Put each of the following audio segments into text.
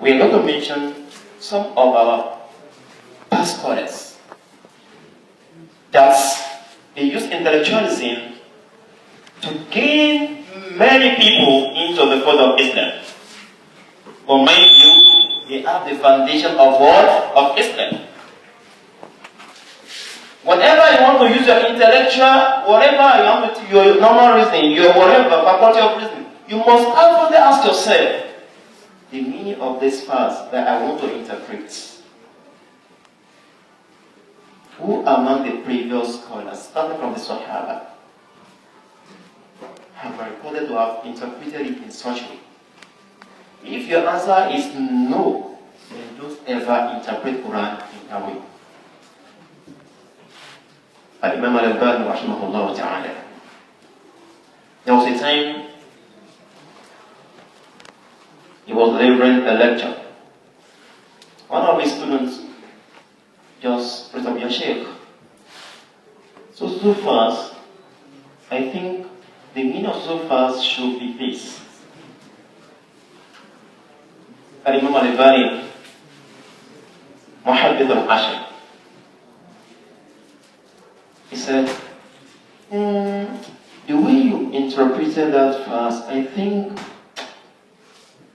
we are going to mention some of our past scholars that they use intellectualism to gain many people into the fold of Islam. But mind you, they have the foundation of what? Of Islam. Whatever you want to use your intellectual, whatever you want to your normal reasoning, your whatever faculty of reasoning, you must actually ask yourself the meaning of this verse that I want to interpret. Who among the previous scholars, starting from the Sahaba, have reported to have interpreted it in such a way? If your answer is no, then don't ever interpret Quran in that way. Al-Imam Al-Albani rahimahullah ta'ala. There was a time he was delivering a lecture. One of his students just raised up, "Ya Sheikh, so fast, I think the meaning of so fast should be this." Al-Imam Al-Albani, Muhaddith al-Ashir, he said, the way you interpreted that verse, I think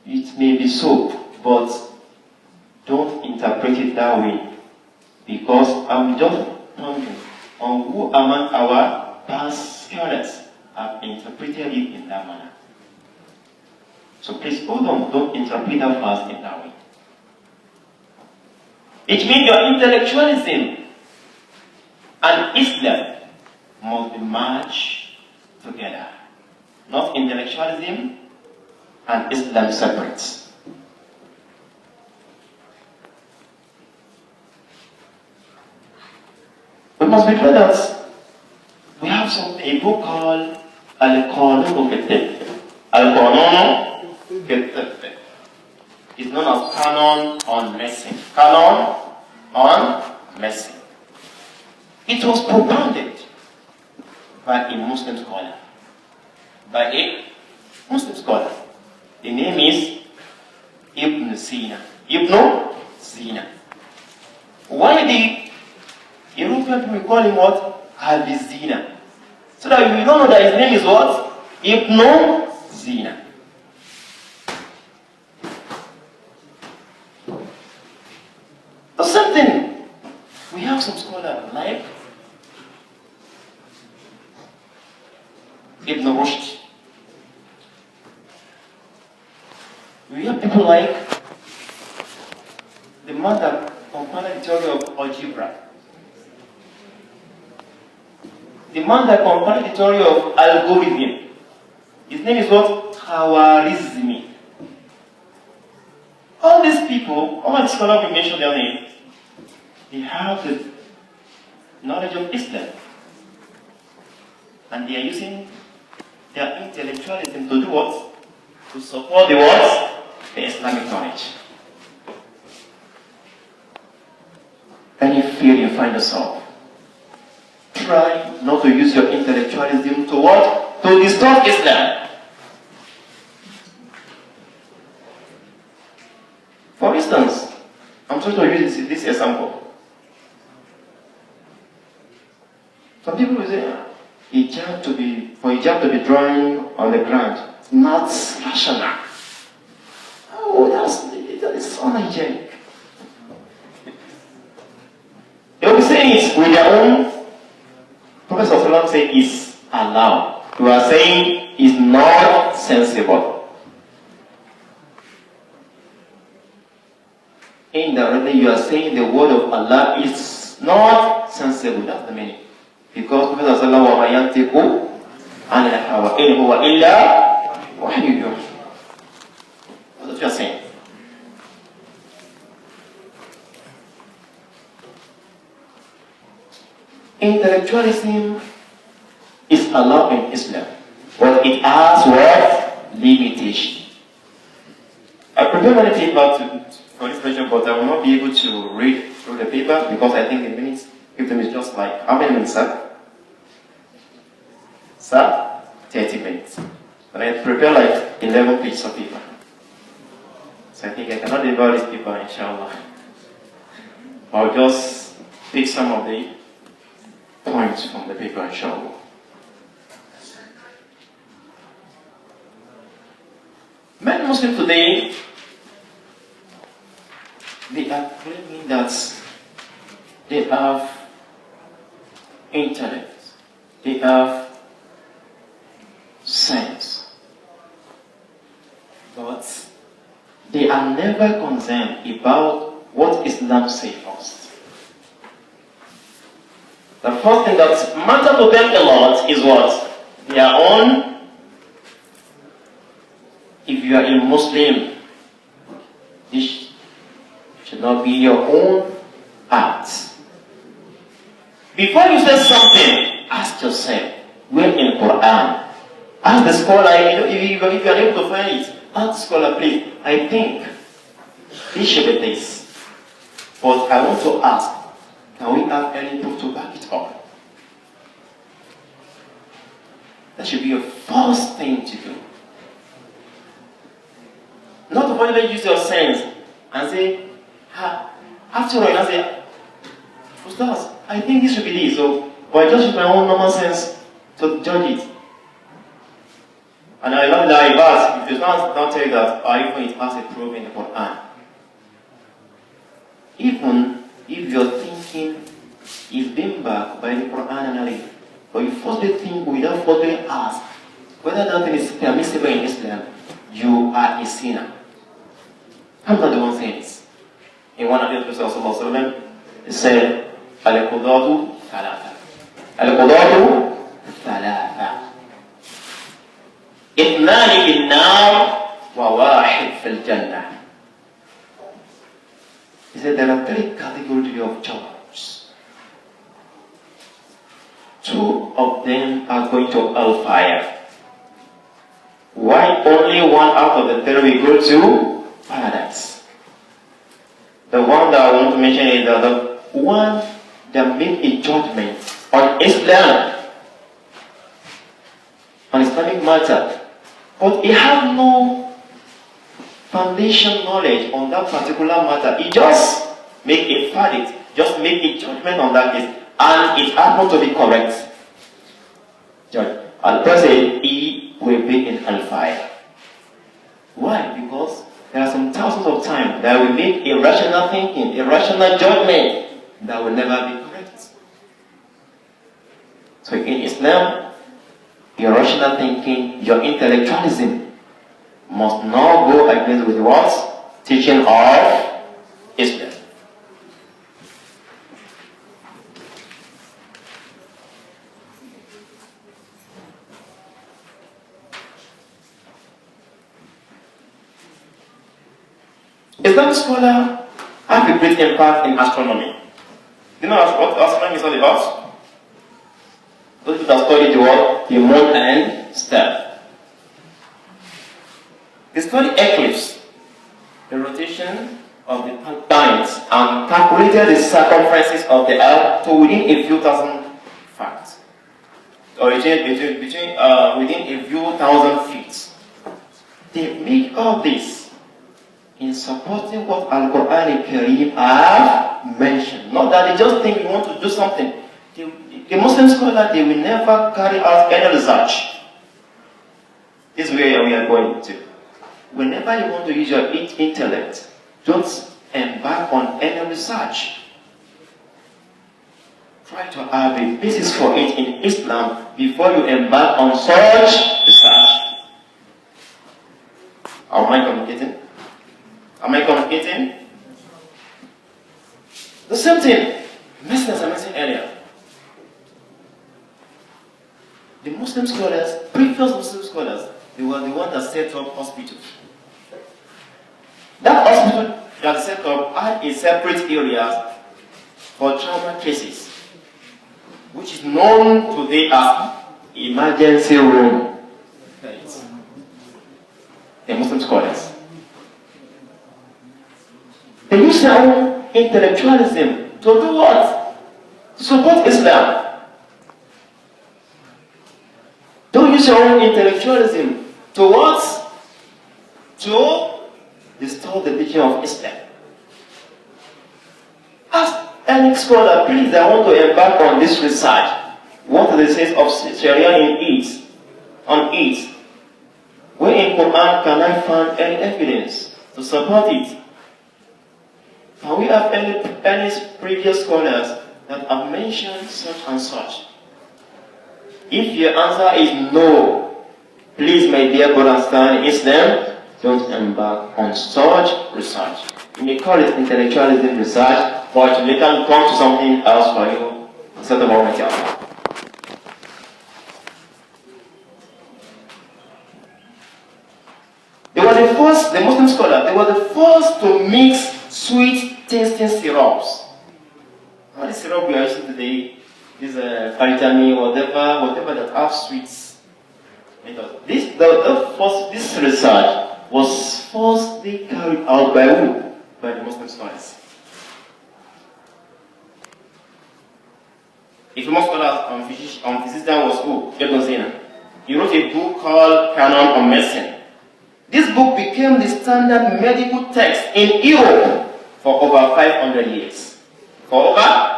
it may be so, but don't interpret it that way, because I'm just wondering on who among our past scholars have interpreted it in that manner. So please hold on, don't interpret that verse in that way. It means your intellectualism and Islam must be merged together. Not intellectualism and Islam separate. We must be clear that we have a book called Al-Qanun fi Al-Qanun is known as Canon on Medicine. Canon on Medicine. It was propounded by a Muslim scholar. By a Muslim scholar. The name is Ibn Sina. Ibn Sina. Why the European people call him what? Al-Zina. So that you don't know that his name is what? Ibn Sina. The same thing. We have some scholars like Ibn Rushd. We have people like the man that compiled the theory of algebra. The man that compiled the theory of algorithm. His name is what? Khawarizmi. All these people, all the scholars we mentioned their name, they have the knowledge of Islam. And they are using their intellectualism to do what? To support the what? The Islamic knowledge. Any field you find yourself, try not to use your intellectualism to what? To distort Islam. For instance, I'm trying to use this example. Some people will say, for hijab to be drawn on the ground, it's not rational. Oh, that is unhygienic. They will be saying it with their own. Prophet Sallallahu say is allowed. You are saying is not sensible. Indirectly, you are saying the word of Allah is not sensible. That's the meaning. Because Prophet Sallallahu wa yantiqu anil hawa in huwa illa wahyu yuha. That's what you are saying. Intellectualism is allowed in Islam, but it has what? Limitation. I prepared many papers for this lecture, but I will not be able to read through the paper because I think the minutes, give them is just like, how many minutes, sir? Sir? 30 minutes. And I prepared like 11 pages of paper. So I think I cannot devour this paper, inshallah. I'll just pick some of the points from the paper, inshallah. Many Muslims today, they are claiming that they have intellect, they have sense, but they are never concerned about what Islam says first. The first thing that matters to them a lot is what? Their own. If you are a Muslim, this should not be your own act. Before you say something, ask yourself, where in Quran? Ask the scholar, if you are able to find it, ask the scholar, please, I think this should be this. But I want to ask, can we have any proof to back it up? That should be your first thing to do. Not to finally use your sense and say, after all, I say, Ustadh, I think this should be this, so, but I just use my own normal sense to judge it. And I love that verse, if it does not tell you that, or even it has a proof in the Quran. Even if your thinking is being backed by the Quran and Hadith, but you firstly think without firstly ask whether that thing is permissible in Islam, you are a sinner. I'm not the one saying this. In one of the Prophet, he said, Al-Qudatu Thalatha. Al-Qudatu Thalatha. Ithnani fil nar wa wahid fil jannah. He said there are three categories of judges. Two of them are going to hellfire. Why only one out of the three will go to paradise? The one that I want to mention is the one that made a judgment on Islam, on Islamic matter, but he had no foundation knowledge on that particular matter. He just made a verdict, just made a judgment on that case, and it happened to be correct. Judge, and present he will be in hellfire. Why? Because there are some thousands of times that we make irrational thinking, irrational judgment that will never be correct. So in Islam, your rational thinking, your intellectualism must not go against with what? Teaching of Islam. Islamic scholars have a great impact in astronomy. Do you know what astronomy is all about? Those people that study the world, the moon and star. They study eclipse, the rotation of the planets, and calculated the circumferences of the Earth to within a few thousand facts, or within a few thousand feet. They make all this in supporting what Al-Quran al-Kareem have mentioned. Not that they just think we want to do something. The Muslim scholar, they will never carry out any research. This is where we are going to. Whenever you want to use your intellect, don't embark on any research. Try to have a basis for it in Islam before you embark on such research. Am I communicating? Am I communicating? The same thing, Mssn, as I mentioned earlier. The Muslim scholars, previous Muslim scholars, they were the ones that set up hospitals. That hospital that set up had a separate area for trauma cases, which is known today as emergency room. The Muslim scholars, they use their own intellectualism to do what? To support Islam. Don't use your own intellectualism to what? To distort the teaching of Islam. Ask any scholar, please, I want to embark on this research. What is the sense of Sharia in it? On it? Where in Quran can I find any evidence to support it? Can we have any previous scholars that have mentioned such and such? If your answer is no, please, my dear brothers and sisters in Islam, don't embark on such research. You may call it intellectualism research, but we can come to something else for you instead of Allah. They were the first, the Muslim scholars, they were the first to mix sweet tasting syrups. What is syrup we are using today? This Faritani, whatever that have sweets. This research was firstly carried out by who? By the Muslim scholars. A famous scholar on physician was who? Ibn Sina. He wrote a book called Canon on Medicine. This book became the standard medical text in Europe for over 500 years. For over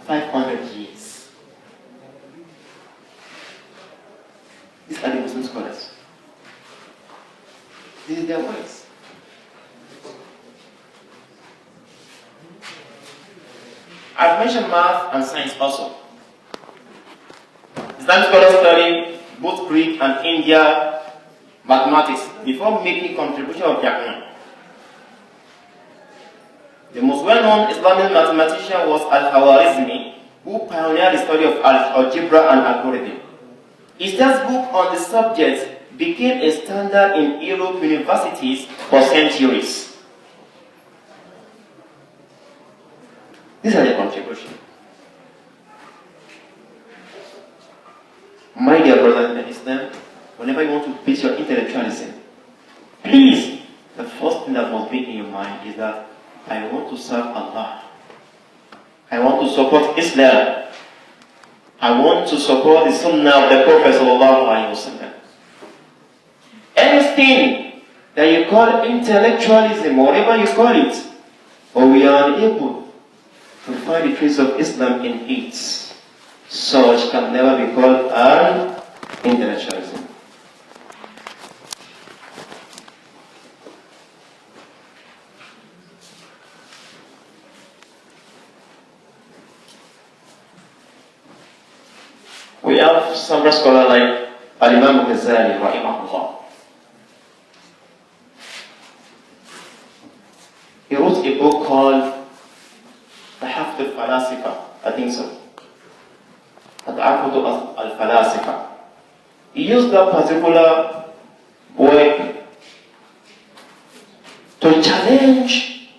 500 years. These are the Muslim scholars. This is their words. I've mentioned math and science also. Islamic scholars study both Greek and India mathematics before making contribution of their own. The most well-known Islamic mathematician was Al-Khwarizmi, who pioneered the study of algebra and algorithm. His book on the subject became a standard in Europe universities for centuries. These are the contributions. My dear brothers and sisters, whenever you want to pitch your intellectualism, please, the first thing that must be in your mind is that I want to serve Allah. I want to support Islam. I want to support the Sunnah of the Prophet ﷺ. Anything that you call intellectualism, whatever you call it, or we are unable to find the trace of Islam in it, such can never be called an intellectualism. We have some scholars like Al-Imam Ghazali, rahimahullah. He wrote a book called Tahafut al-Falasifa, I think so. Tahafut al-Falasifa. He used that particular work to challenge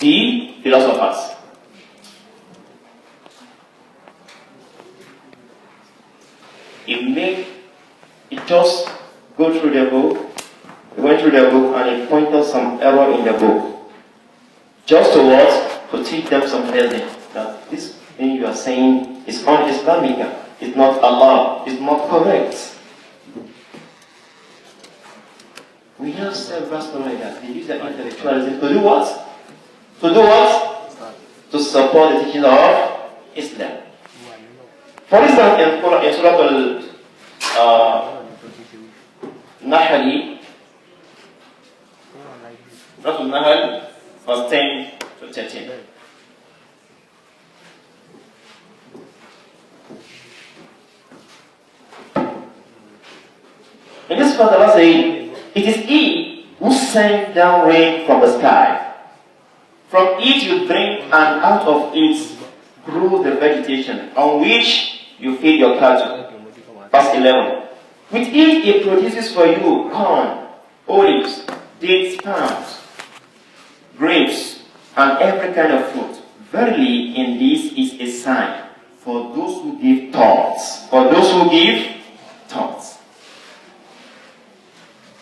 the philosophers. He just go through the book, he went through the book and he pointed some error in the book. Just to what? To teach them some lesson. That this thing you are saying is un-Islamic, it's not Allah, it's not correct. We have several scholars like that. They use their intellectualism to do what? To do what? To support the teaching of Islam. For instance, in Surah Al-Nahl, verse 10 to 13. In this part, Allah says, it is He who sent down rain from the sky. From it you drink, and out of it grew the vegetation on which you feed your cattle. Verse 11. With it He produces for you corn, olives, dates, palms, grapes, and every kind of fruit. Verily, in this is a sign for those who give thoughts. For those who give thoughts.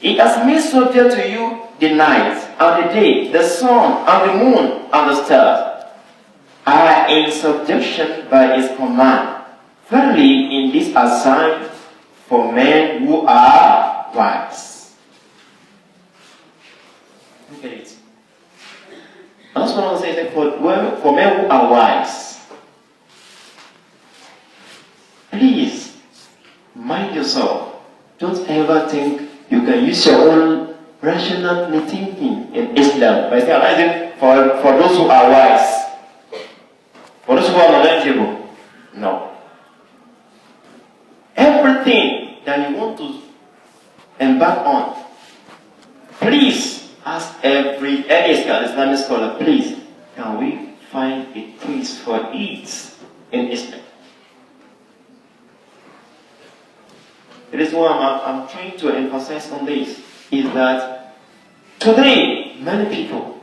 He has made subject to you the night and the day, the sun and the moon and the stars are in subjection by His command. Verily, in this are signs for men who are wise. Look at it. I just want to say that for men who are wise, please mind yourself. Don't ever think you can use your own rational thinking in Islam. But for those who are wise, for those who are knowledgeable, no. Everything that you want to embark on, please ask every Islamic scholar, please, can we find a place for it in Islam? The reason why I'm trying to emphasize on this is that today, many people,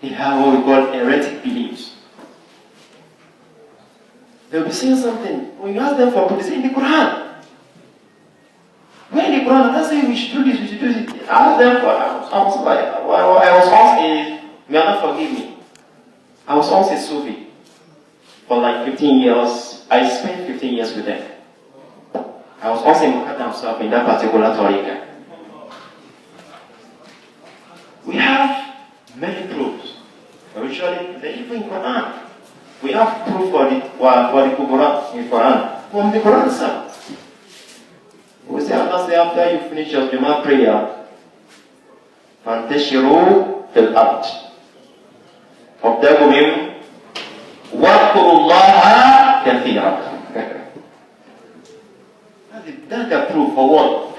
they have what we call heretic beliefs. They'll be saying something. When you ask them for proof, they say in the Quran. Where in the Quran? They say we should do this, we should do this. I asked them for, I was once may Allah forgive me. I was once a Sufi for like 15 years. I spent 15 years with them. I was also in that particular tariqah. We have many proofs. Usually, even in Quran, we have proof for the Quran in Quran from the Quran itself. We say Allah say after you finish your Jummah prayer, فَانْتَشِرُوا فِي الْأَرْضِ وَابْتَغُوا مِنْ وَاذْكُرُوا اللَّهَ كَثِيرًا. That's the proof for what?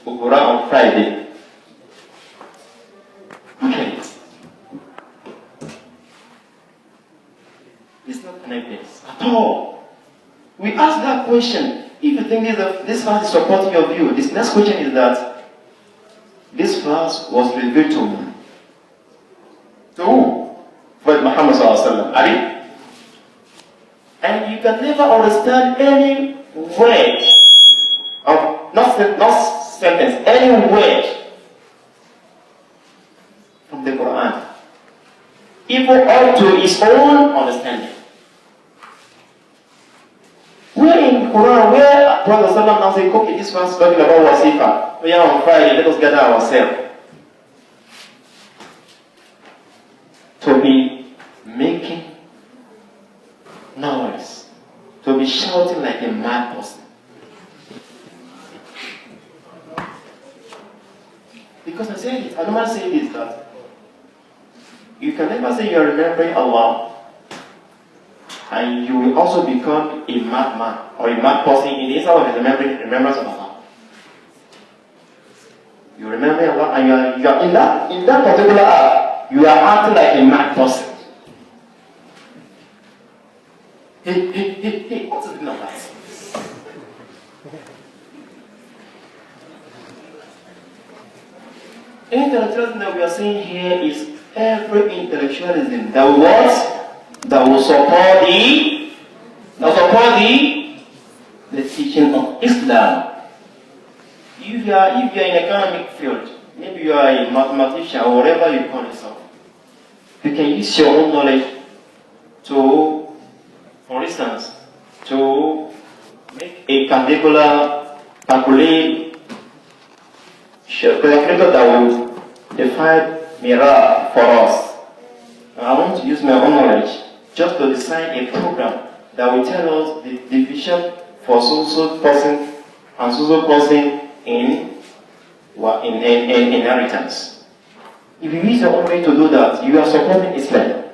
For Quran on Friday. Okay. It's not connected at all. We ask that question. If you think this verse is supporting your view, this next question is that this verse was revealed to me. To who? Prophet Muhammad sallallahu alaihi wasallam. And you can never understand any word of not sentence, any word from the Quran, even up to his own understanding. Where in the Quran, where Prophet now says, okay, this verse talking about wasifa. We are on Friday, let us gather ourselves to be making noise, to be shouting like a mad person. Because I said it, I normally say this, that you can never say you are remembering Allah and you will also become a madman or a mad person in the inside of the remembrance of Allah. You remember Allah and you are in that particular act, you are acting like a mad person. Hey, what's the thing of that? Intellectualism that we are seeing here is every intellectualism that will support the teaching of Islam. If you are in economic field, maybe you are a mathematician or whatever you call yourself, you can use your own knowledge to, for instance, to make a calculator that will define mirror for us. I want to use my own knowledge just to design a program that will tell us the division for so person and so person in inheritance. If you use your own way to do that, you are supporting Islam.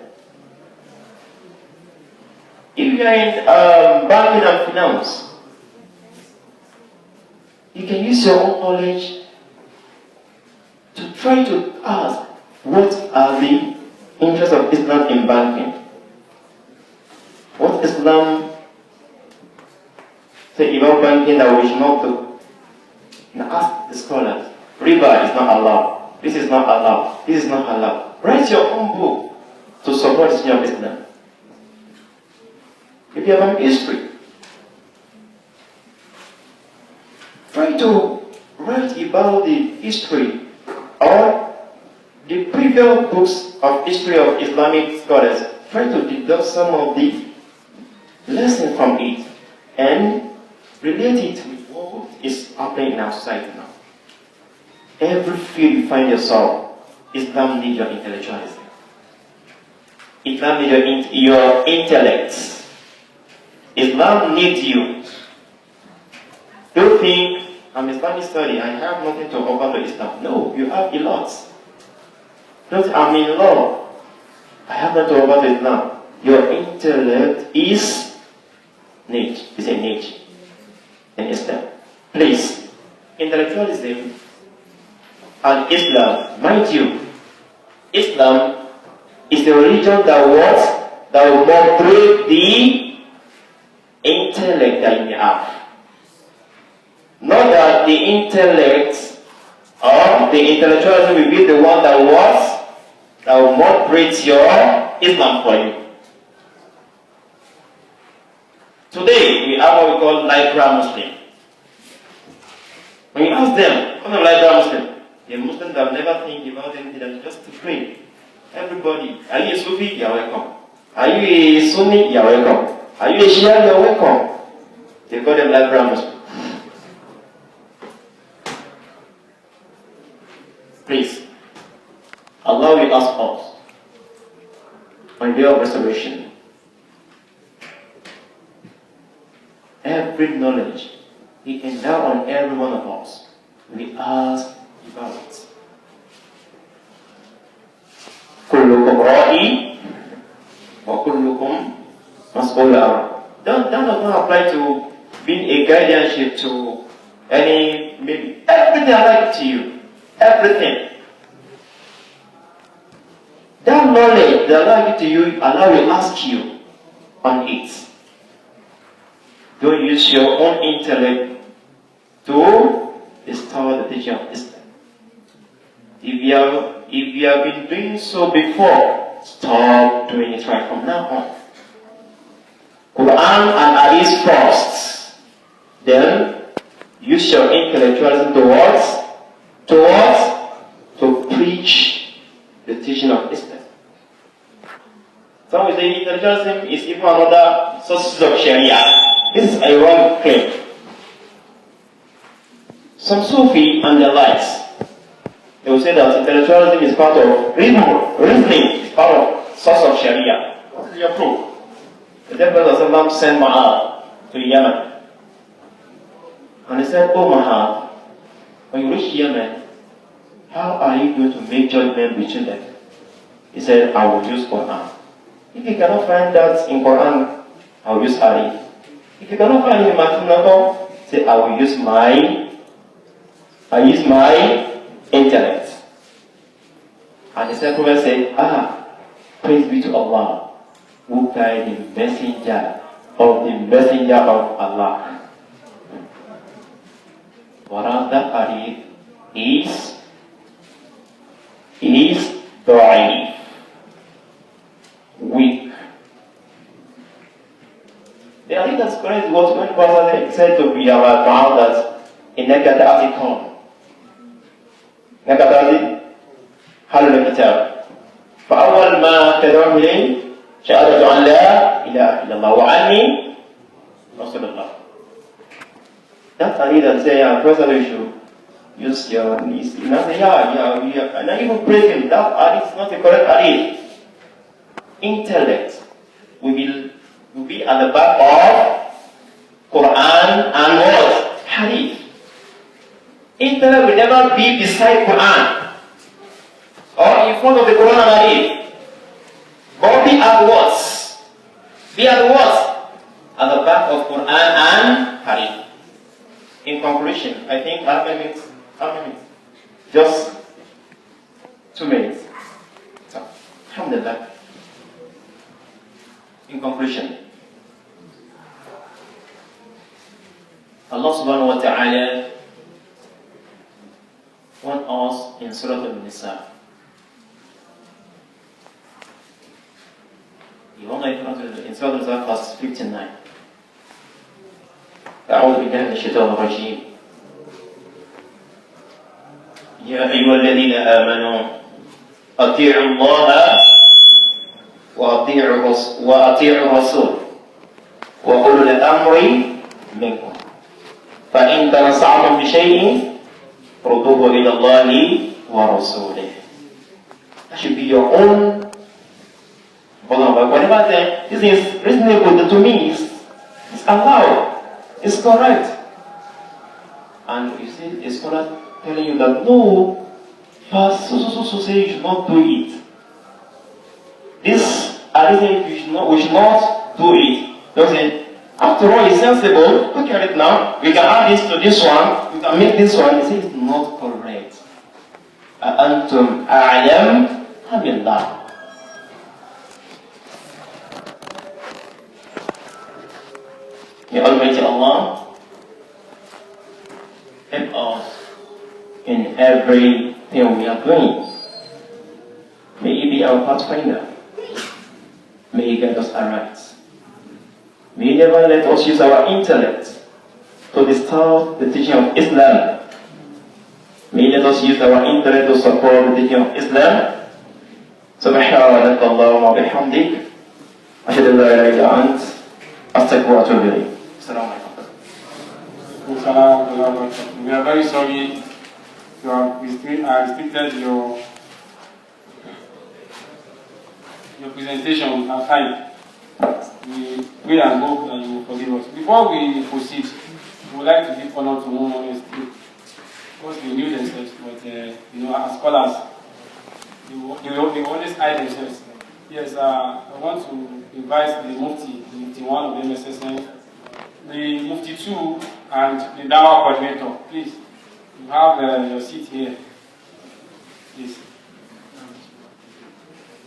If you are in banking and finance, you can use your own knowledge to try to ask what are the interests of Islam in banking. What Islam say about banking that we should not do? Now ask the scholars. Riba is not allowed. This is not allowed. This is not allowed. Write your own book to support the teaching of Islam. If you have an history, try to write about the history or the previous books of history of Islamic scholars. Try to deduct some of the lessons from it and relate it with what is happening in our society now. Every field you find yourself, Islam needs your intellectualism. Islam needs your intellect. Islam needs you. Don't think, I'm Islamic study, I have nothing to offer to Islam. No, you have a lot. Don't, I'm in law, I have nothing to offer to Islam. Your intellect is need, is a need in Islam. Please, intellectualism and Islam, mind you, Islam is the religion that will moderate the intellect that you may have. Not that the intellect or the intellectualism will be the one that will moderate your Islam for you. Today, we have what we call liberal Muslim. When you ask them, what is a liberal Muslim? The Muslims that never think about anything than just to pray. Everybody, are you a Sufi? You are welcome. Are you a Sunni? You are welcome. Are you a Shia? You are welcome. They call them liberal Muslims. Please, Allah will ask us on the day of resurrection. Every knowledge He endowed on every one of us, we ask about it. كلكم راعي وكلكم مسؤول عنه. That does not apply to being a guardianship to any, maybe everything I like to you. Everything. That knowledge that I give to you, Allah will ask you on it. Don't use your own intellect to distort the teaching of Islam. If you have been doing so before, stop doing it right from now on. Quran and Hadith first. Then use your intellectualism to preach the teaching of Islam. Some will say intellectualism is even another source of Sharia. This is a wrong claim. Some Sufi and their likes, they will say that intellectualism is part of reasoning is part of source of Sharia. What is your proof? The Prophet sent Ma'ad to Yemen. And he said, "Oh Ma'ad, when you reach Yemen, how are you going to make judgment between them?" He said, "I will use Quran. If you cannot find that in Quran, I will use Hadith. If you cannot find it in mathematical, say I will use my intellect." And the second Prophet said, praise be to Allah, who guide the messenger of Allah. Whereas that hadith is da'if, weak. The hadith that's correct was when Prophet said to be about that in Nekata'atikon. Nekata'atik, حل الكتاب فأول ما تدعوه إليه شهادة أن لا إله إلا الله وأني رسول الله. That hadith that say, Prophet should use your knees. You know, say, yeah. And I even praise him. That hadith is not the correct hadith. Intellect will be at the back of Quran and what? Hadith. Intellect will never be beside Quran or in front of the Quran and Hadith. But be at what? Be at what? At the back of Quran and Hadith. In conclusion, I think how many minutes? Just 2 minutes. So, alhamdulillah. In conclusion, Allah subhanahu wa ta'ala wants us in Surah Al-Nisa. He wants us in Surah Al-Nisa verse 59. أعوذ بالله من الشيطان الرجيم. يا أيها الذين آمنوا أطيعوا الله وأطيعوا الرسول وأولو الأمر منكم فإن تنازعتم بشيء رُدُّوهُ إِلَى اللَّهِ وَرَسُولِهِ. That should be your own. Whatever this is reasonable to me, it's allowed, it's correct. And you see a scholar telling you that no, first so say you should not do it. This I think we should not do it. Don't say, after all, it's sensible. Look at it now. We can add this to this one. We can make this one. You say it's not correct. Antum a'lam hamillah. May Almighty Allah help us in everything we are doing. May He be our pathfinder. May He guide us aright. May He never let us use our intellect to disturb the teaching of Islam. May He let us use our intellect to support the teaching of Islam. سبحانك اللهم وبحمدك أشهد أن لا إله إلا أنت أستغفرك وأتوب إليك. Assalamu alaikum. We are very sorry to have restricted your presentation at time. We pray and hope that you will forgive us. Before we proceed, we would like to give honor to one honesty. Of course, they knew themselves, but as scholars, they always hide themselves. Yes, I want to invite the Mufti, the one of the Mssn, the Mufti 2, and the Dawah coordinator. Please, you have your seat here. Please.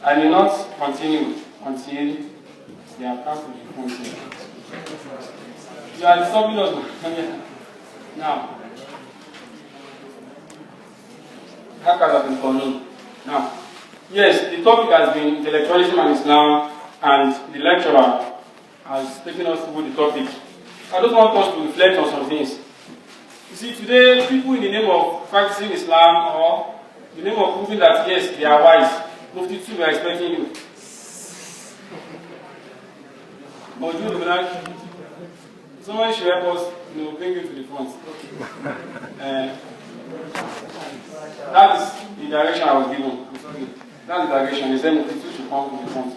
I will not continue until they have come to the front here. You are disturbing us now. How can that be coming? Now, yes, the topic has been intellectualism and Islam, and the lecturer has taken us through the topic. I just want us to reflect on some things. You see, today, people in the name of practicing Islam or in the name of proving that, yes, they are wise, Mufti 2, we are expecting you. But you know, like, someone should help us, bring you to the front. That is the direction I was given. That's the direction. They said Mufti 2 should come to the front.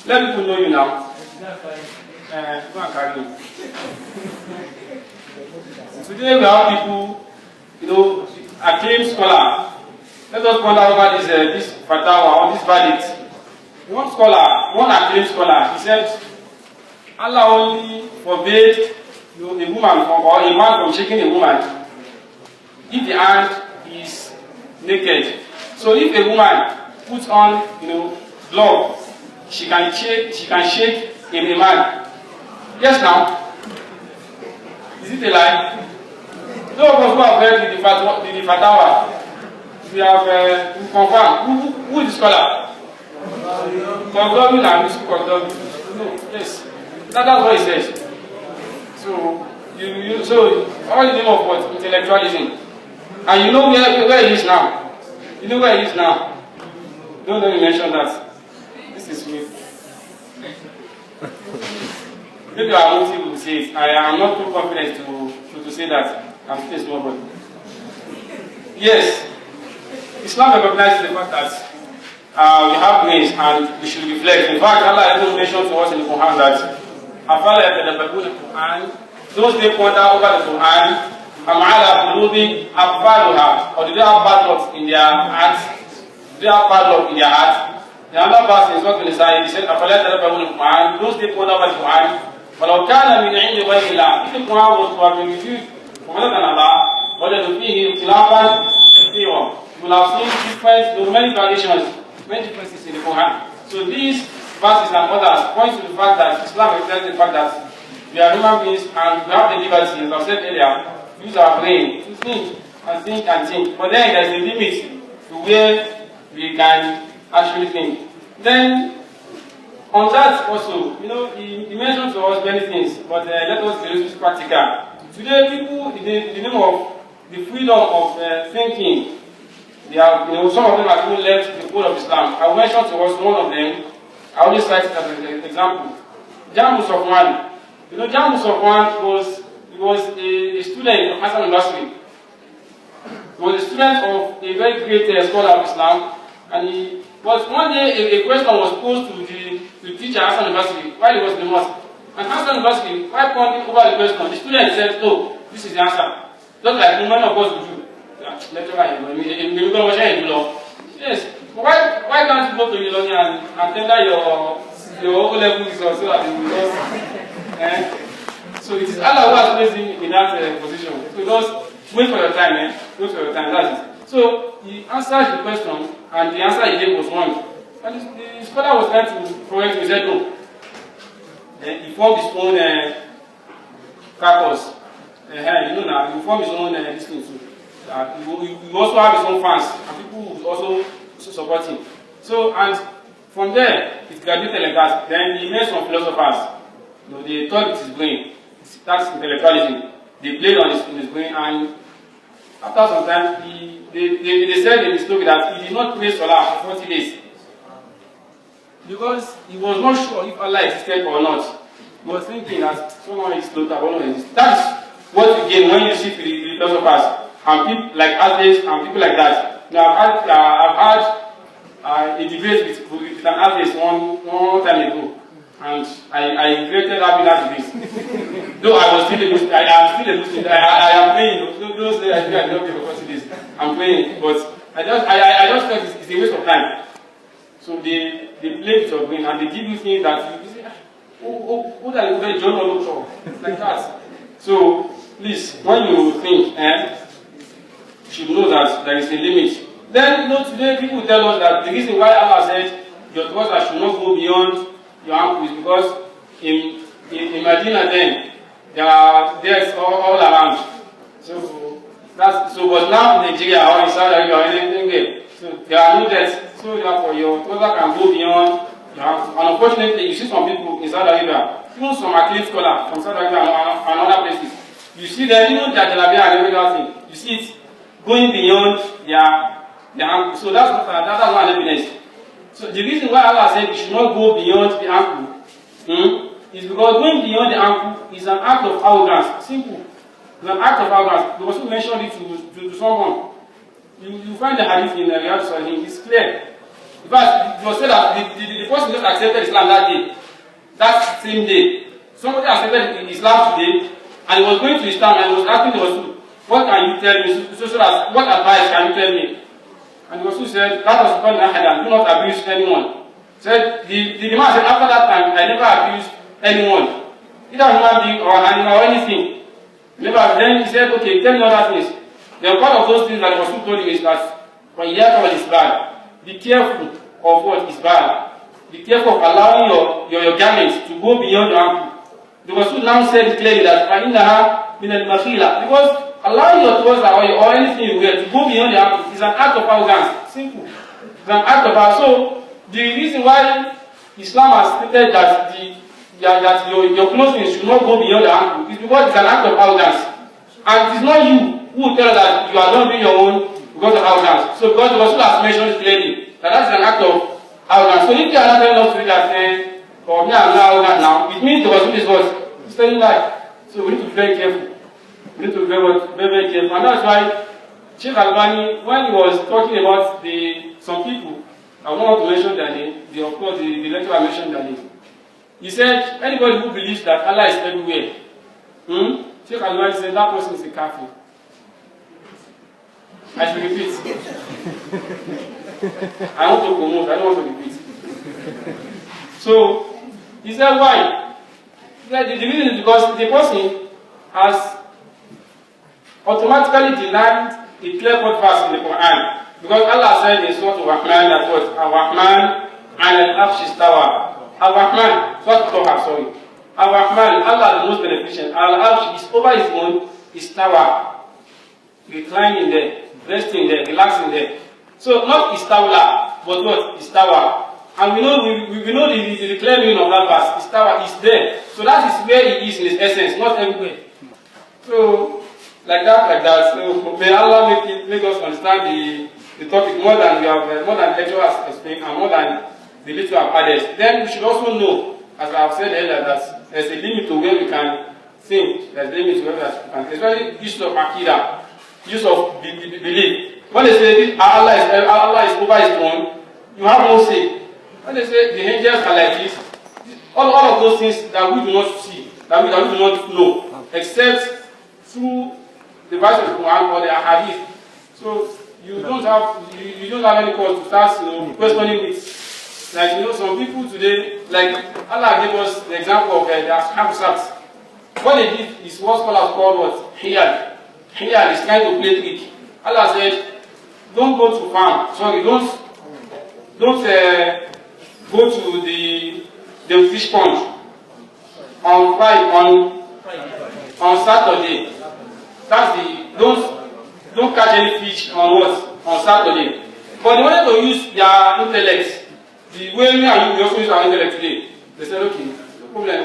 Let people know you now. Go and carry on. Today we have people, acclaimed scholar. Let us ponder over this fatwa or this verdict. One scholar, one acclaimed scholar, he said, Allah only forbade a woman or a man from shaking a woman if the hand is naked. So if a woman puts on, glove, she can shake a man. Yes, now. Is it a lie? Those of us who have read the fatwa, we have confirmed. Who is the scholar? Confirming and confirming. No, yes. That's what he says. So, all in the name of what? Intellectualism. And you know where he is now. You know where he is now. Don't let me mention that. This is me. Maybe our motive will say it. I am not too confident to say that. I'm still a small boy. Yes, Islam recognizes the fact that we have brains and we should reflect. In fact, Allah even mentioned to us in the Quran that those they ponder over the Quran, or do they have bad luck in their hearts? Do they have bad luck in their hearts? The other verse is not going to say, he said, those they ponder over the Quran, ولو كان من عند غير الله, if the Quran was to have been reviewed from other than Allah, وجدوا فيه اختلافا كثيرا, you will have seen many variations, many differences in the Quran. So these verses and others point to the fact that Islam represents the fact that we are human beings and we have the liberty, as I said earlier, to use our brain to think and think and think. But then there is a limit to where we can actually think. Then on that also, he mentioned to us many things, but let us be a little practical. Today, people, in the name of the freedom of thinking, they have, some of them have even left the code of Islam. I will mention to us one of them. I only cite it as an example. Jamus of one. Jamus of one was a student of Hassan al-Basri. He was a student of a very great scholar of Islam, and he was one day a question was posed to the teacher at Hassan University while he was in the mosque. And Hassan University, while pointing over the question, the student said, "Oh, this is the answer." Just like many of us would do. Yes. Why can't you go to Unilorin and tender your O-level results so that you will just so it is Allah who has placed him in that position. So just wait for your time, wait for your time, that's it. So he answered the question and the answer he gave was wrong. And the scholar was trying to correct him, he said no. He formed his own caucus. You know now, he formed his own this thing too. He also have his own fans and people who also support him. So, and from there, it graduated like that. Then he met some philosophers. You know, they thought it is brain. That's intellectualism. They played on his brain, and after some time, they said in the story that he did not pray Salah for 40 days. Because he was not sure if Allah existed or not. He was thinking that someone is not exists. That's what you gain when you see the philosophers and people like atheists and people like that. Now, I've had a debate with an atheist one time ago, and I regretted having that debate. Though I was still a Muslim, I am still a Muslim. I am praying. Those days I did not pray for 40 days. I'm praying, but I just felt it's a waste of time. So they play with your brain and they give you things that you say, what are you very John for? Like that. So please, when you think, you should know that there is a limit. Then, today people tell us that the reason why Allah said your trousers should not go beyond your ankle is because in Medina then, there are deaths all around. But now in Nigeria or in Saudi Arabia or anything, so there are no deaths. So therefore your trouser can go beyond your ankle. And unfortunately, you see some people in Saudi Arabia, even some athlete scholars from Saudi Arabia and other places, you see them, even their jalabia and every other thing, you see it going beyond their ankle. So that's one evidence. So the reason why Allah said you should not go beyond the ankle is because going beyond the ankle is an act of arrogance. Simple. It's an act of arrogance. Because who mentioned it to someone. You find the hadith in Riyadh Sahih, it's clear. In fact, it was said that the person just accepted Islam that day. That same day. Somebody accepted Islam today, and he was going to Islam and he was asking the Rasul, what can you tell me? What advice can you tell me? And the Rasul said, that was called Nahadan, do not abuse anyone. Said, the man said, after that time, I never abused anyone. Either human being or animal or anything. Then he said, okay, tell me other things. Then one of those things that the Rasul told him is that, when you hear what is bad, be careful of what is bad. Be careful of allowing your garments to go beyond your ankle. The Rasul now said clearly that فَإِنَّهَا مِنَ الْمَخِيلَةِ because allowing your trouser or anything you wear to go beyond the ankle is an act of arrogance. Simple. It's an act of arrogance. So the reason why Islam has stated that your clothing should not go beyond the ankle is because it's an act of arrogance. And it is not you who will tell us that you are not doing your own because of arrogance. So because the Rasul has mentioned clearly that that's an act of arrogance. So if you are not telling us to do that, for me I'm not arrogant now, it means the Rasul is what? He's telling that. So we need to be very careful. We need to be very careful. And that's why Sheikh Albani, when he was talking about some people, I don't want to mention their name, of course the lecturer mentioned their name. He said, anybody who believes that Allah is everywhere, Sheikh Albani said that person is a kafir. I should repeat. I want to promote, I don't want to repeat. So, he said why? He said the reason is because the person has automatically denied a clear-cut verse in the Quran. Because Allah said in Surah Al-Rahman that what? Al-Rahman and Al-Arsh istawa. Al-Rahman, sorry. Al-Rahman, Allah the most beneficent. Al-Arsh is over his own istawa. Reclining there, resting there, relaxing there. So not istawla, but what? Istawa. And we know the clear meaning of that verse. Istawa is there. So that is where he is in his essence, not everywhere. So like that. So may Allah make us understand the topic more than lecturers explained and more than the little I've added. Then we should also know, as I have said earlier, that there's a limit to where we can think. There's a limit to where we can think. Especially the issue of Akida. use of belief. When they say Allah is over his throne, you have no say. When they say the angels are like this, all of those things that we do not see, that we do not know, except through the verse of the Quran or the Hadith. So you don't have any cause to start questioning it. Like some people today, like Allah gave us the example of the Ashab Saks. What they did is what scholars call what? Hiyal. Hiyal is trying to play trick. Allah said, don't go to farm. Sorry, don't go to the fish pond on Friday, on Saturday. That's don't catch any fish on what? On Saturday. But they wanted to use their intellect. The way we also use our intellect today. They said, okay, no problem.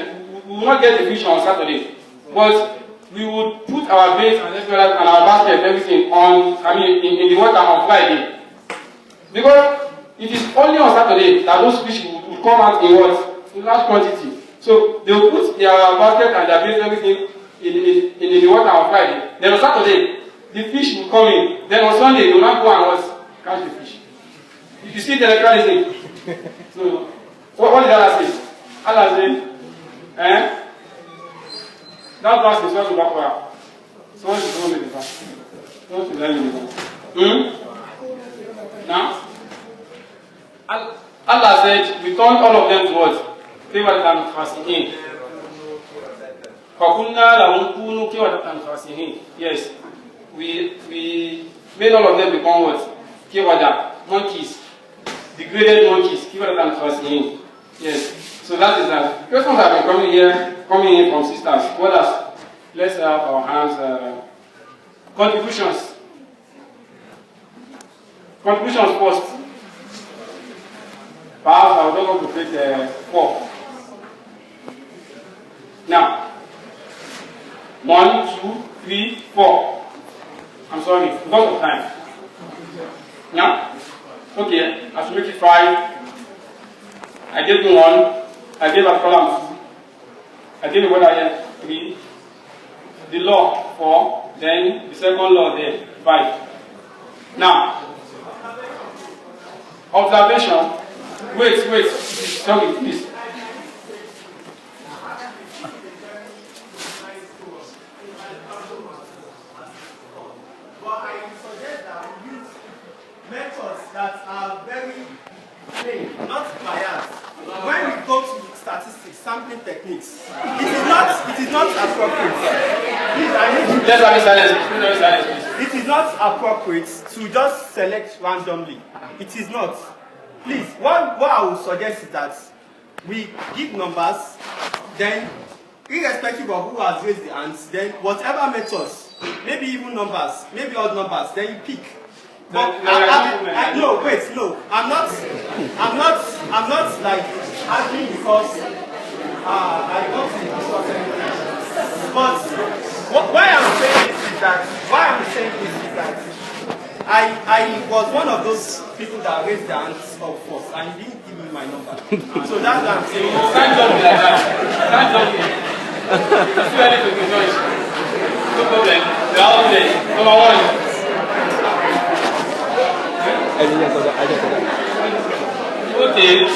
We will not get the fish on Saturday. But we would put our bait and our basket and everything in the water on Friday. Because it is only on Saturday that those fish will come out in what? In large quantity. So they will put their basket and their bait and everything in the water on Friday. Then on Saturday, the fish will come in. Then on Sunday, they will not go and catch the fish. If you see intellectualism, so what did Allah say? Allah said, that verse is not to work well. Someone should tell me the verse. Someone should tell me the verse. Now, Allah said, we turned all of them towards favor than fasting. Yes, we made all of them become what? Kiwada, monkeys, degraded monkeys, kiwada than fasting. Yes, so that is that. Questions have been coming in from sisters. What else? Let's have our hands. Contributions. Contributions first. Perhaps I would like to take 4. Now, 1, 2, 3, 4. I'm sorry, because of time. Now, okay, I should make it 5. I gave you 1. I gave a column 2. I gave you what I had 3. The law 4. Then the second law there 5. Now, observation. Wait. Sorry, please. That are very plain, not biased. When we go to statistics, sampling techniques, it is not appropriate. It is not appropriate to just select randomly. It is not. Please, what I would suggest is that we give numbers, then irrespective of who has raised the hands, then whatever methods, maybe even numbers, maybe odd numbers, then you pick. But no, I'm not like asking because I don't think this was anything. But why I'm saying this is that I was one of those people that raised their hands up first and he didn't give me my number. So that's what I'm saying. Can't judge me like that. Can't judge me. It's too early to be judged. No problem. They're all there. Number 1. Okay.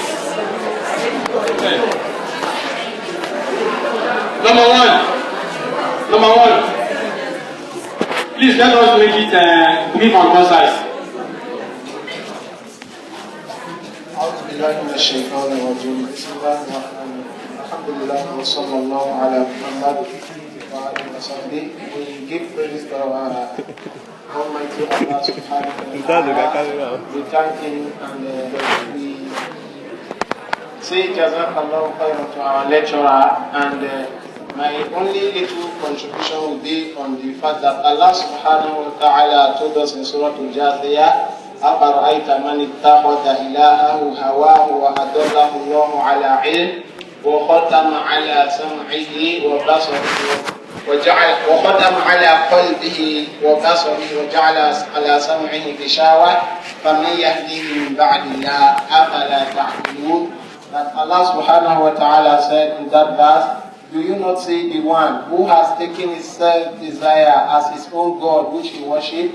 Number one. Please let us make it brief and concise. أعوذ بالله من الشيطان الرجيم بسم الله الرحمن الرحيم الحمد لله وصلى الله على محمد وعلى وصحبه. We give praise to our Almighty Allah subhanahu wa ta'ala. We thank him and we say Jazakallahu khairan to our lecturer, and my only little contribution will be on the fact that Allah subhanahu wa ta'ala told us in Surah Al-Jathiyah, أَفَرَأَيْتَ مَنِ اتَّخَذَ إِلَهَهُ هَوَاهُ وَأَضَلَّهُ اللَّهُ عَلَى عِلْمٍ وَخَتَمَ عَلَى سَمْعِهِ وَبَصَرِهِ وختم على قلبه وبصره وجعل على سمعه غشاوة فمن يهديه من بعد الله أفلا تعقلون. That Allah subhanahu wa ta'ala said in that verse Do you not see the one who has taken his self-desire as his own God, which he worshipped?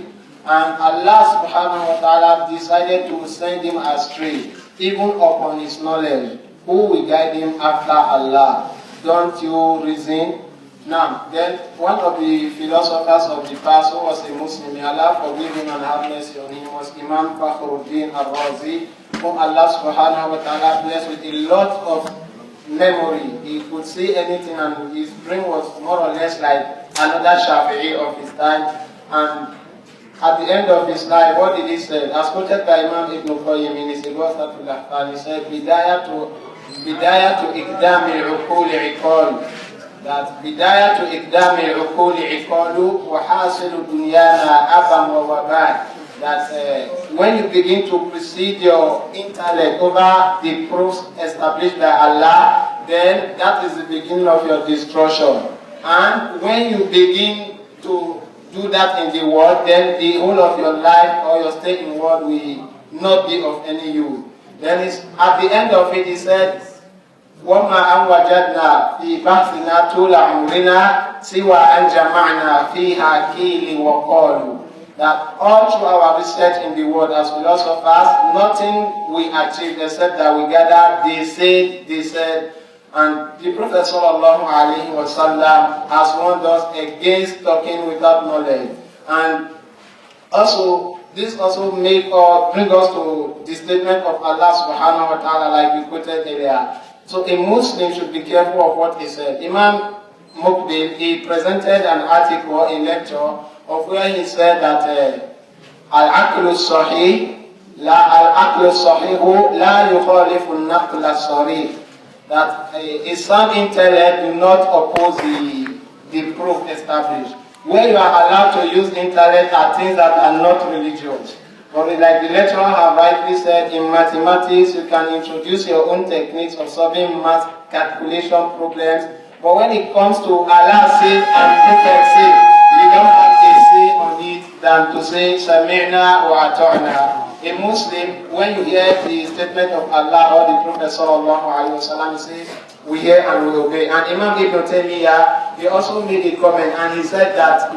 And Allah subhanahu wa ta'ala decided to send him astray, even upon his knowledge. Who will guide him after Allah? Don't you reason? Now, then one of the philosophers of the past who was a Muslim, may Allah forgive him and have mercy on him, was Imam Fakhruddin al-Razi, whom Allah subhanahu wa ta'ala blessed with a lot of memory. He could see anything and his brain was more or less like another Shafi'i of his time. And at the end of his life, what did he say? As quoted by Imam Ibn Qayyim in his Ighathatul Lahfan, he said, Bidayah to Iqdami al-Uquli Iqal. That Bidayah to Iqdami al-Uquli Iqalu wa hasilu dunyana abam wa wabad. That when you begin to precede your intellect over the proofs established by Allah, then that is the beginning of your destruction. And when you begin to do that in the world, then the whole of your life or your state in the world will not be of any use. Then at the end of it, he said, وَمَا أَنْ وَجَدْنَا فِي بَحْثِنَا طُولَ عُمْرِنَا سِوَى أَنْ جَمَعْنَا فِيهَا كِيلِ وَقَالُوا. That all through our research in the world as philosophers, nothing we achieve except that we gather, they said, and the Prophet sallallahu alaihi wasallam has warned us against talking without knowledge. And also, this also bring us to the statement of Allah subhanahu wa ta'ala like we quoted earlier. So a Muslim should be careful of what he said. Imam Muqbil, he presented an article, a lecture, of where he said that al-aqlu sahih la yukhalifu an-naql as-sarih. That a sound intellect do not oppose the proof established. Where you are allowed to use intellect are things that are not religious. But like the lecturer have rightly said, in mathematics you can introduce your own techniques of solving math calculation problems. But when it comes to Allah says and Prophet says, you don't have a say on it than to say Sami'na wa ata'na. A Muslim, when you hear the statement of Allah or the Prophet sallallahu alaihi wasallam, he says, we hear and we obey. And Imam Ibn Taymiyyah, he also made a comment and he said that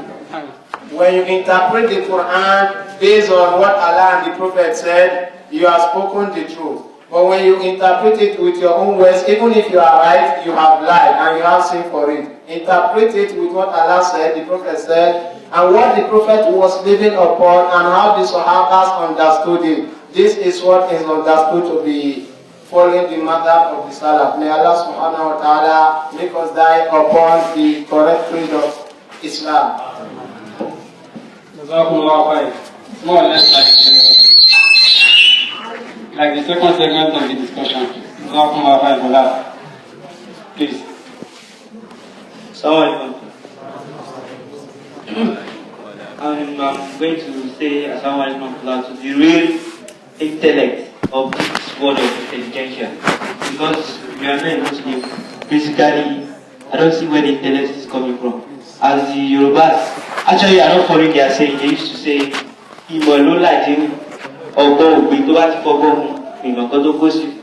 when you interpret the Quran based on what Allah and the Prophet said, you have spoken the truth. But when you interpret it with your own words, even if you are right, you have lied and you have sin for it. Interpret it with what Allah said, the Prophet said, and what the Prophet was living upon and how the Sahabas understood it. This is what is understood to be following the matter of the Salaf. May Allah subhanahu wa ta'ala make us die upon the correct creed of Islam. It's more or less like the second segment of the discussion. For that. Please. Assalamu I'm going to say Assalamu alaikum to the real intellect of this word of intelligentsia. Because we are not Muslim, basically, I don't see where the intellect is coming from. As the Yorubas, actually, I don't follow their saying. They used to say, Imolola Jim, Ogo, Bitobati Fogo, Imokodogosi.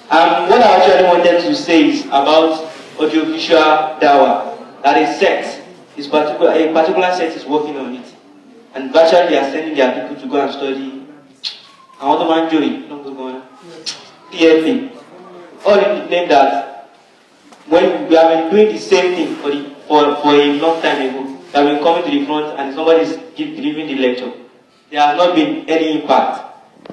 And what I actually wanted to say is about audiovisual dawa. That is sect. A particular sect is working on it. And virtually they are sending their people to go and study. I want to man join, don't go on. PFA. All in the claim that when we have been doing the same thing for a long time ago, they have been coming to the front and somebody is delivering the lecture. There has not been any impact.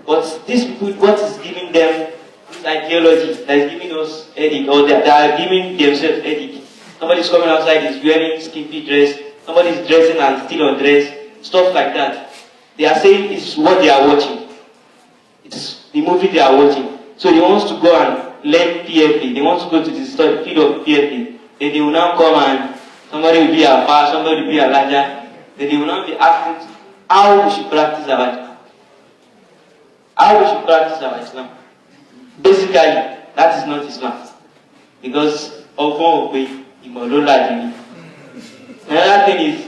But these people, what is giving them this ideology that is giving us headache, or they are giving themselves headache? Somebody is coming outside, is wearing skimpy dress, somebody is dressing and still undressed, stuff like that. They are saying it's what they are watching. It's the movie they are watching. So they want to go and learn PFA. They want to go to the field of PFA. Then they will now come and somebody will be a far, somebody will be a larger. Then they will now be asking how we should practice our Islam. How we should practice our Islam. Basically, that is not Islam. Because of one way, Another thing is,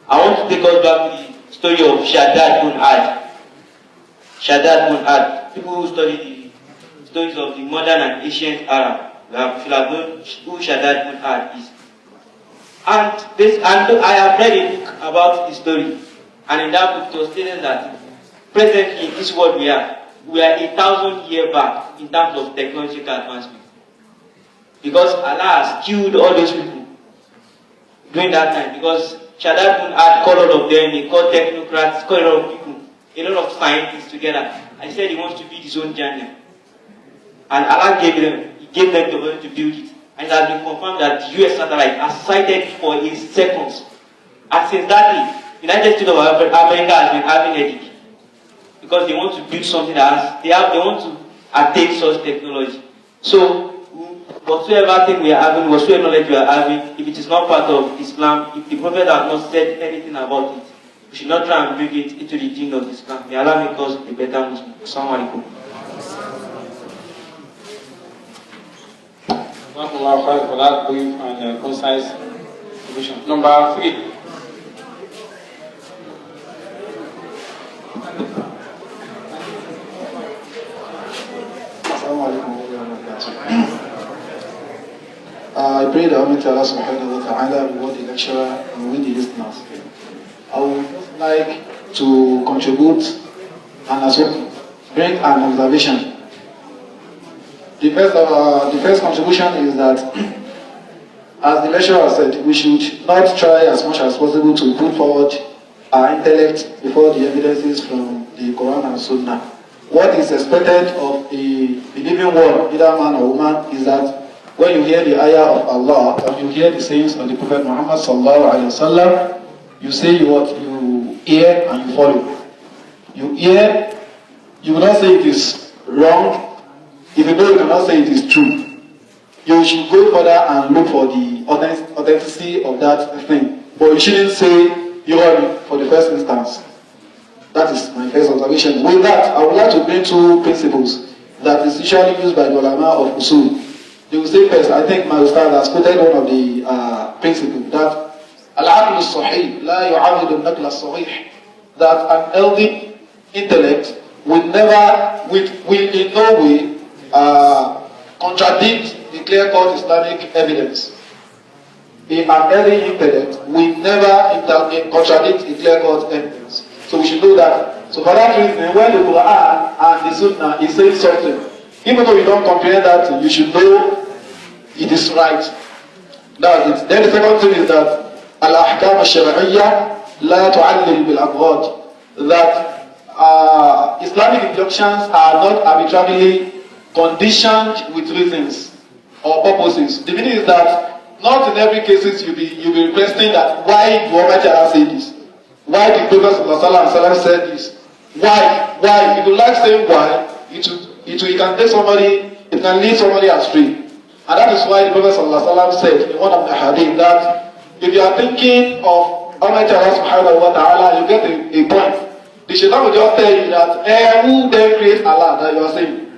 I want to take us back to the story of Shaddad bin Ad. Shaddad bin Ad. People who study the stories of the modern and ancient Arab, We should have known who Shaddad bin Ad is. And I have read a book about his story, and in that book it was stated that presently in this world we are 1,000 years back in terms of technological advancement. Because Allah has killed all those people during that time. Because Shaddad bin Ad called all of them, he called technocrats, called a lot of people, a lot of scientists together. And he said he wants to build his own Jannah. And Allah gave them the ability to build it. And it has been confirmed that the US satellite has sighted for in seconds. And since that day, the United States of America has been having a headache. Because they want to build something that they want to attain such technology. So, whatsoever thing we are having, whatsoever knowledge we are having, if it is not part of Islam, if the Prophet has not said anything about it, we should not try and bring it into the deen of Islam. May Allah make us a better Muslim. Assalamu alaikum. For that brief and concise division. Number 3. I pray that Almighty Allah subhanahu wa ta'ala reward the lecturer and with the listeners. I would like to contribute and as well bring an observation. The first contribution is that, as the lecturer said, we should not try as much as possible to put forward our intellect before the evidences from the Quran and Sunnah. What is expected of a believing world, either man or woman, is that when you hear the ayah of Allah or you hear the sayings of the Prophet Muhammad sallallahu alaihi wasallam, you say what you hear and you follow. You hear, you will not say it is wrong. If you know you cannot say it is true, you should go further and look for the authenticity of that thing. But you shouldn't say you heard it for the first instance. That is my first observation. With that, I would like to bring two principles that is usually used by the ulama of usul. They will say first, I think my Ustadh has quoted one of the principles that al-aql as-sahih la yu'awwid an-naql as-sahih, that an healthy intellect will in no way contradict the clear-cut Islamic evidence. An healthy intellect will never contradict the clear-cut evidence. So we should know that. So for that reason, when the Quran and the Sunnah is saying something, even though you don't comprehend that, you should know it is right. That's it. Then the second thing is that al-ahkam al-shar'iyya la tu'allil bil-abghad, that Islamic injunctions are not arbitrarily conditioned with reasons or purposes. The meaning is that not in every case you'll be requesting that why do Almighty Allah say this? Why did the Prophet said this? Why? If you like saying why, it can take somebody, it can lead somebody astray. And that is why the Prophet said in one of the hadith that if you are thinking of Almighty Allah subhanahu wa ta'ala, you get a point. The shaitan will just tell you that who then creates Allah that you are saying.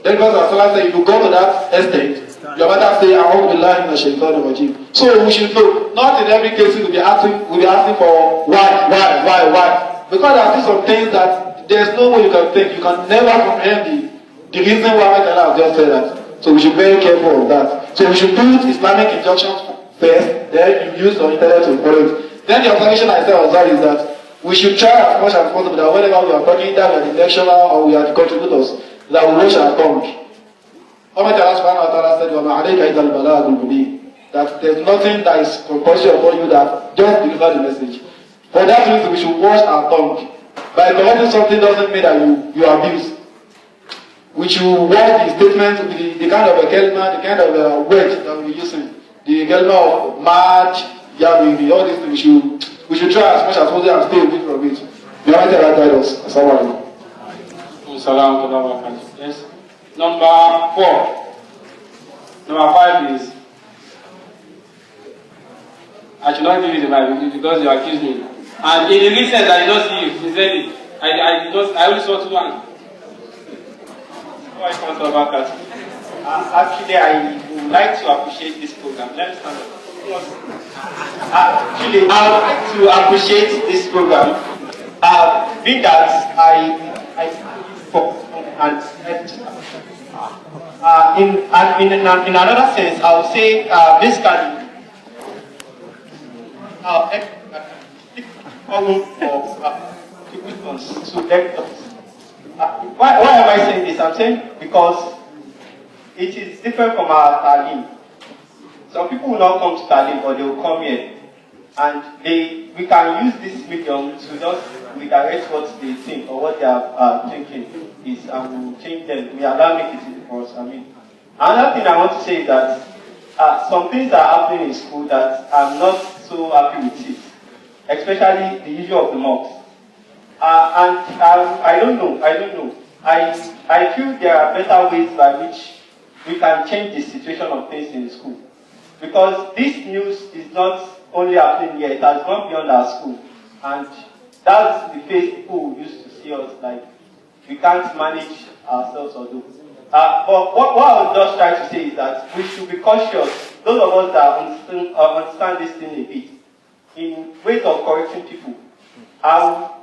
Then the Prophet said if you go to that estate, you better say A'udhu billahi minash shaitanir rajim. So we should know, not in every case we'll be asking for why. Because there are some things that there's no way you can think, you can never comprehend the reason why Allah has just said that. So we should be very careful of that. So we should put Islamic injunctions first, then you use our intellect to follow it. Then the observation I said is that we should try as much as possible that whenever we are talking, that we are the lecturer or we are the contributors, that we watch our tongue. Almighty Allah subhanahu wa ta'ala said, وَمَا عَلَيْكَ إِذَا الْبَلَاغُ الْمُبِينُ, that there's nothing that is compulsory upon you that just deliver the message. For that reason, we should watch our tongue. By correcting something doesn't mean that you abuse. We should watch the statements, the kind of a kalma, the kind of a word that we're using. The kalma of march, yabi, all these things, we should try as much as possible and stay away from it. May Allah guide us. Assalamu alaikum. Yes. Number 4. Number 5 is, I should not give you the Bible because you accused me. And in the recent, I did not see you. He said it. I only saw 2 hands. Why can't I about that? Actually, I would like to appreciate this program. Let me stand up. Actually, I would like to appreciate this program. With that, in another sense, I would say basically to lectures. Why am I saying this? I'm saying because it is different from our talim. Some people will not come to talim, but they will come here, and we can use this medium to just redirect what they think or what they are thinking is, and we will change them. We allow make it easy for us. Another thing I want to say is that some things are happening in school that I'm not so happy with it, especially the issue of the mocks. I don't know. I feel there are better ways by which we can change the situation of things in the school. Because this news is not only happening here, it has gone beyond our school. And that's the face people who used to see us like we can't manage ourselves or do. But what I was just trying to say is that we should be cautious, those of us that understand this thing a bit, in ways of correcting people.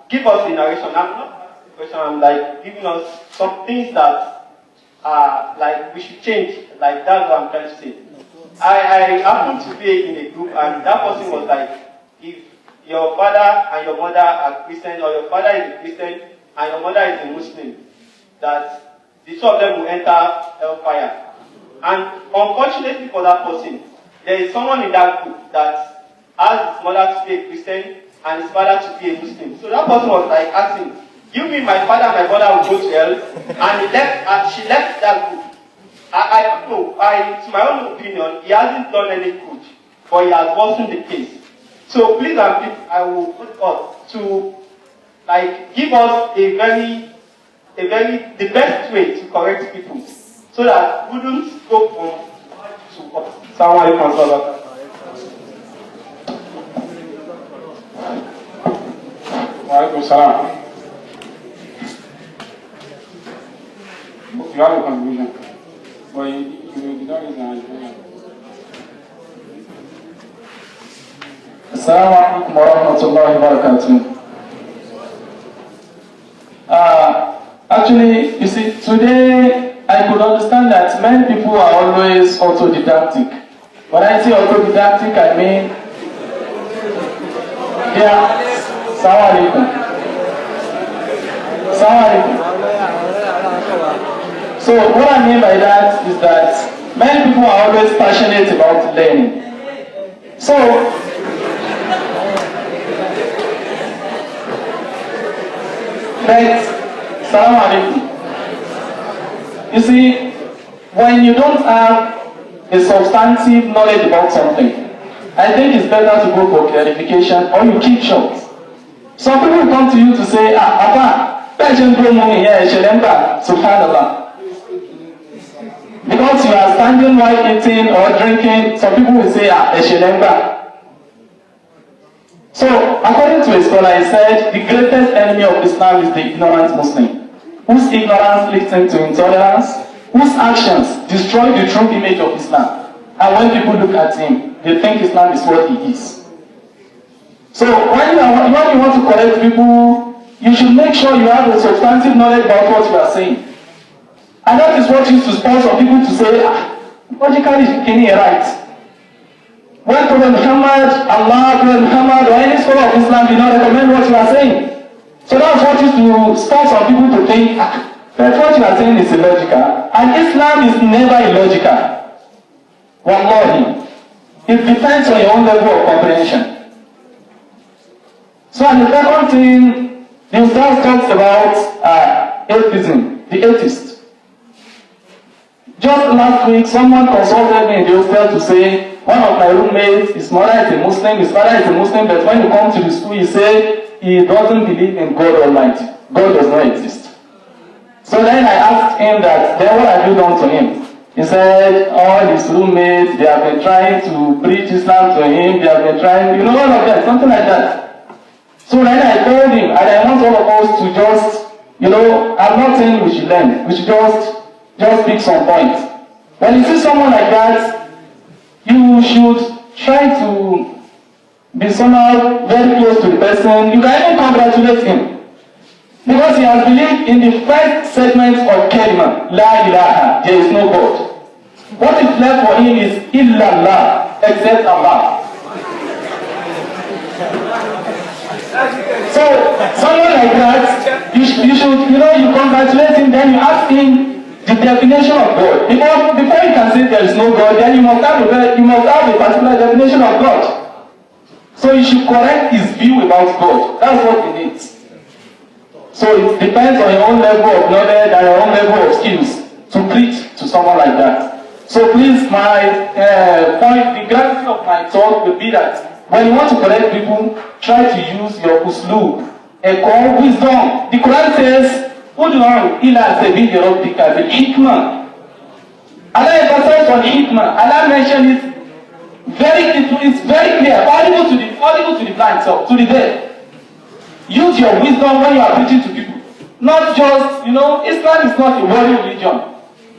Give us the narration. I'm not asking the question, I'm like giving us some things that like we should change. Like that's what I'm trying to say. I happened to be in a group and that person was like, if your father and your mother are Christian, or your father is a Christian and your mother is a Muslim, that the two of them will enter hellfire. And unfortunately for that person, there is someone in that group that asked his mother to be a Christian and his father to be a Muslim. So that person was like asking, you mean my father and my mother will go to hell? And she left that group. I don't know, to my own opinion, he hasn't done any good, but he has worsened the case. So please and please, I will put up to like give us the best way to correct people, so that we wouldn't go from to what. Assalamu alaikum. Walaikum salam. You have a contribution, but you don't use an Assalamu alaikum wa rahmatullahi wa barakatuh. Actually, you see, today I could understand that many people are always autodidactic. When I say autodidactic, I mean, Assalamu alaikum. Assalamu alaikum. So what I mean by that is that many people are always passionate about learning. So, Assalamu alaikum. You see, when you don't have a substantive knowledge about something, I think it's better to go for clarification, or you keep short. Some people come to you to say, Papa, patient grow money here, subhanallah. Because you are standing while eating or drinking, some people will say, So, according to a scholar, he said, the greatest enemy of Islam is the ignorant Muslim, whose ignorance leads him to intolerance, whose actions destroy the true image of Islam. And when people look at him, they think Islam is what he is. So, when you want to correct people, you should make sure you have a substantive knowledge about what you are saying. And that is what used to sponsor people to say, logically speaking, you're right. When Prophet Muhammad, Allah, Prophet Muhammad, or any scholar of Islam did not recommend what you are saying. So that's what used to sponsor people to think, that what you are saying is illogical. And Islam is never illogical. Wallahi. It depends on your own level of comprehension. So and the second thing, the Ustadh talks about atheism, the atheist. Just last week, someone consulted me in the hostel to say, one of my roommates, his mother is a Muslim, his father is a Muslim, but when you come to the school, he said he doesn't believe in God Almighty. God does not exist. So then I asked him that, then what have you done to him? He said, all his roommates, they have been trying to preach Islam to him, they have been trying, all of that, something like that. So then I told him, and I want all of us to just, I'm not saying we should learn, we should just pick some points. When you see someone like that, you should try to be somehow very close to the person. You can even congratulate him. Because he has believed in the first segment of Kalima, La ilaha, there is no God. What is left for him is illallah, except Allah. So, someone like that, you should, you congratulate him, then you ask him the definition of God. Before you can say there is no God, then you must have a particular definition of God. So you should correct his view about God. That's what he needs. So it depends on your own level of knowledge and your own level of skills to preach to someone like that. So please, my point, the gravity of my talk will be that when you want to correct people, try to use your uslub, wisdom. The Quran says, Ud'u ila sabili rabbika bil hikmah. Allah emphasizes on hikmah. Allah mentioned it it's very clear, audible to the blind, so to the deaf. Use your wisdom when you are preaching to people. Not just, Islam is not a worry religion.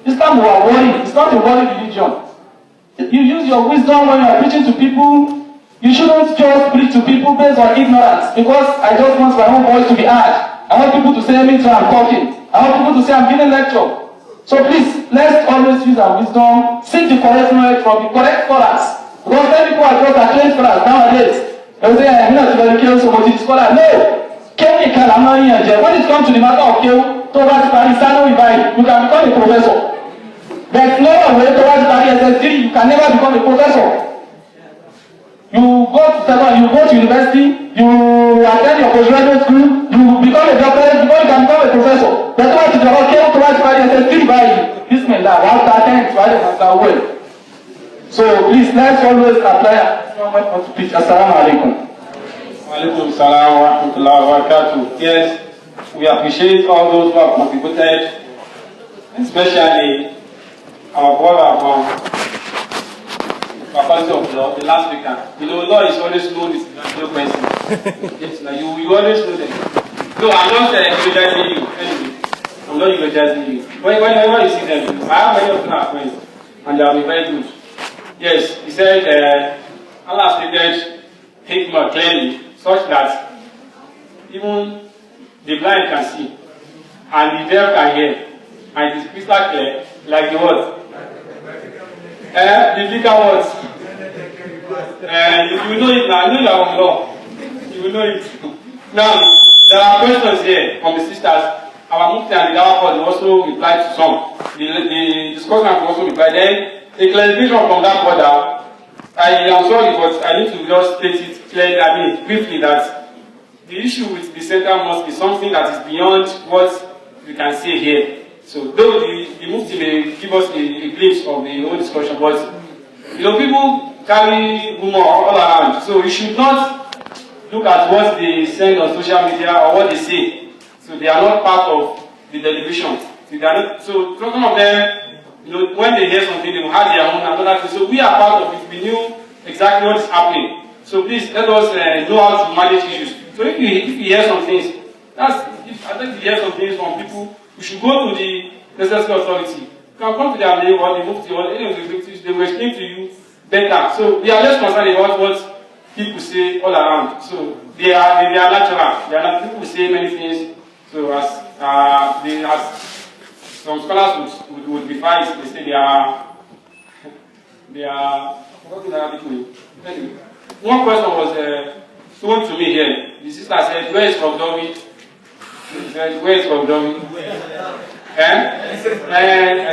Islam we are worrying, it's not a worry religion. You use your wisdom when you are preaching to people. You shouldn't just preach to people based on ignorance, because I just want my own voice to be heard. I want people to say me too, I'm talking. I want people to say I'm giving a lecture. So please, let's always use our wisdom, seek the correct knowledge from the correct scholars. Because many people are just acclaimed scholars nowadays. They will say, I'm not going to kill somebody scholar. No! When it comes to the matter of kill, towards Parisano, you can become a professor. There's no way towards Paris SS3, you can never become a professor. You go to university, you attend your postgraduate school, you become a doctor before you can become a professor. That's why it's towards Paris SS3 by Bismillah, well. So please, let's always apply to teach. Assalamu alaikum. Wa alaikum salam wa rahmatullahi wa barakatuh. Yes, we appreciate all those who have contributed, especially our brother from Faculty of Law, the last speaker. Law is always known as no person. Yes, like you always know them. No, I'm not eulogizing you. Anyway, I'm not eulogizing you. Whenever you see them, I have many of them are friends, and they have been very good. Yes, he said Allah stated hikmah clearly, such that even the blind can see, and the deaf can hear, and it is crystal clear, like the word. The bigger words. You will know it now. I know you are on law. You will know it. Now, there are questions here from the sisters. Our Mufti and the Alaro also replied to some. The discussion has also replied. Then, a clarification from that brother. I am sorry, but I need to just state it clearly, briefly, that the issue with the center must be something that is beyond what we can say here. So, though the Mufti may give us a glimpse of the whole discussion, but people carry rumor all around. So, we should not look at what they send on social media or what they say. So, they are not part of the deliberation. So, some of them, when they hear something, they will have their own another thing. So, we are part of it. We knew exactly what is happening. So, please let us know how to manage issues. So, if you hear some things, I think you hear some things from people. We should go to the necessary authority. You can come to their name or the Mufti or any of the executives, they will explain to you better. So we are less concerned about what people say all around. So they are natural. They are not, people say many things. So as some scholars would define it, they say they are what is Arabic name? Anyway, one question was thrown to me here. The sister said, where is Kogdomi? Where is Kogdomi? And I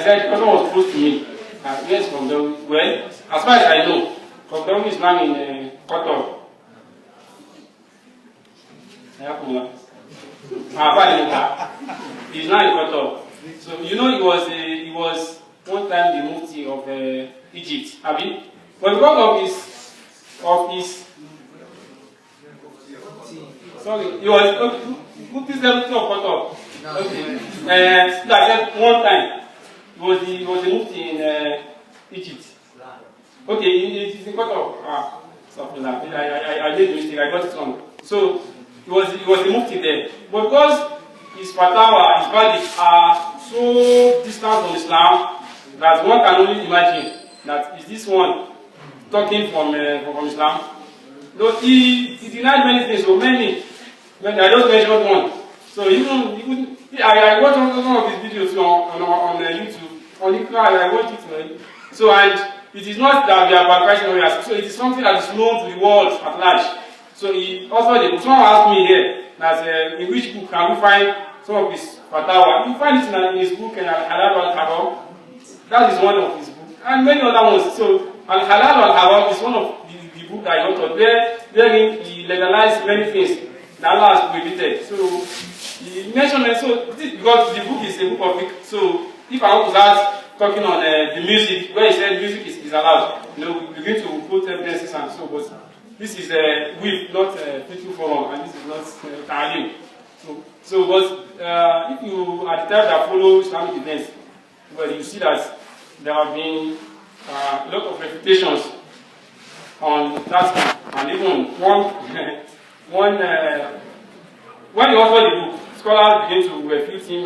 said, the person was close to me. Where is Kogdomi? Well, as far as I know, Kogdomi is now in Kotor. He's now in Kotor. So he was one time the Mufti of Egypt. But because of his sorry, he was Mufti of Kotor. Okay. I said one time he was the Mufti in Egypt. Okay, it is in Kotor. I made a mistake. I got it wrong. So he was the Mufti there. But because his fatwa, his values are so distant from Islam that one can only imagine that is this one talking from Islam. Though he denied many things, so many. When I just mentioned one. So even I watched one of his videos on YouTube. On Ikra, I watched it. So and it is not that we are baptizing others. So it is something that is known to the world at large. So he also someone asked me here that in which book can we find some of his fatawa? You find it in his book Alaro al-Haram. That is one of his books, and many other ones. So Al-Halal al-Haram is one of the book that he authored. Wherein he legalized many things that Allah has prohibited. So he mentioned it. So because the book is a book of fiqh. So if I want to start talking on the music, where he said music is allowed, we begin to put evidences and so forth. This is a whip, not a fiqh forum, and this is not ta'lim. But if you are the type that follow Islamic events, well, you see that there have been a lot of refutations on that, and even when he authored the book, scholars began to refute him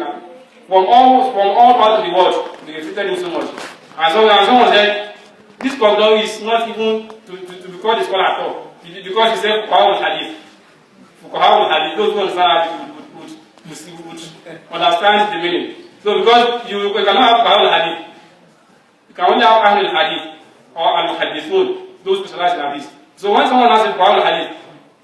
from all parts of the world. They refuted him so much, and someone said this Qaddawi is not even to be called a scholar at all, because he said Fuqaha al-Hadith. Fuqaha al-Hadith, those who understand Hadith would understand the meaning. So because you cannot have Fuqaha al-Hadith, you can only have Ahl al-Hadith or al-Muhaddithun, those who specialize in Hadith. So when someone asks Fuqaha al-Hadith,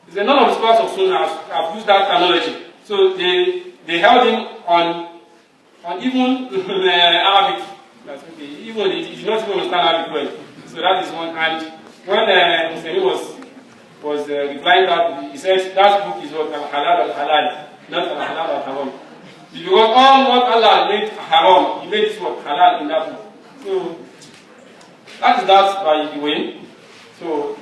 he said none of the scholars of Sunnah have used that terminology. So they held him on even Arabic. That's okay. Even he did not even understand Arabic well. So that is one. And when Mssn was replying that, he said that book is what Al-Halal al-Halal, not Al-Halal al-Haram. Because all what Allah made haram, he made it what halal in that book. So that is that by the way. So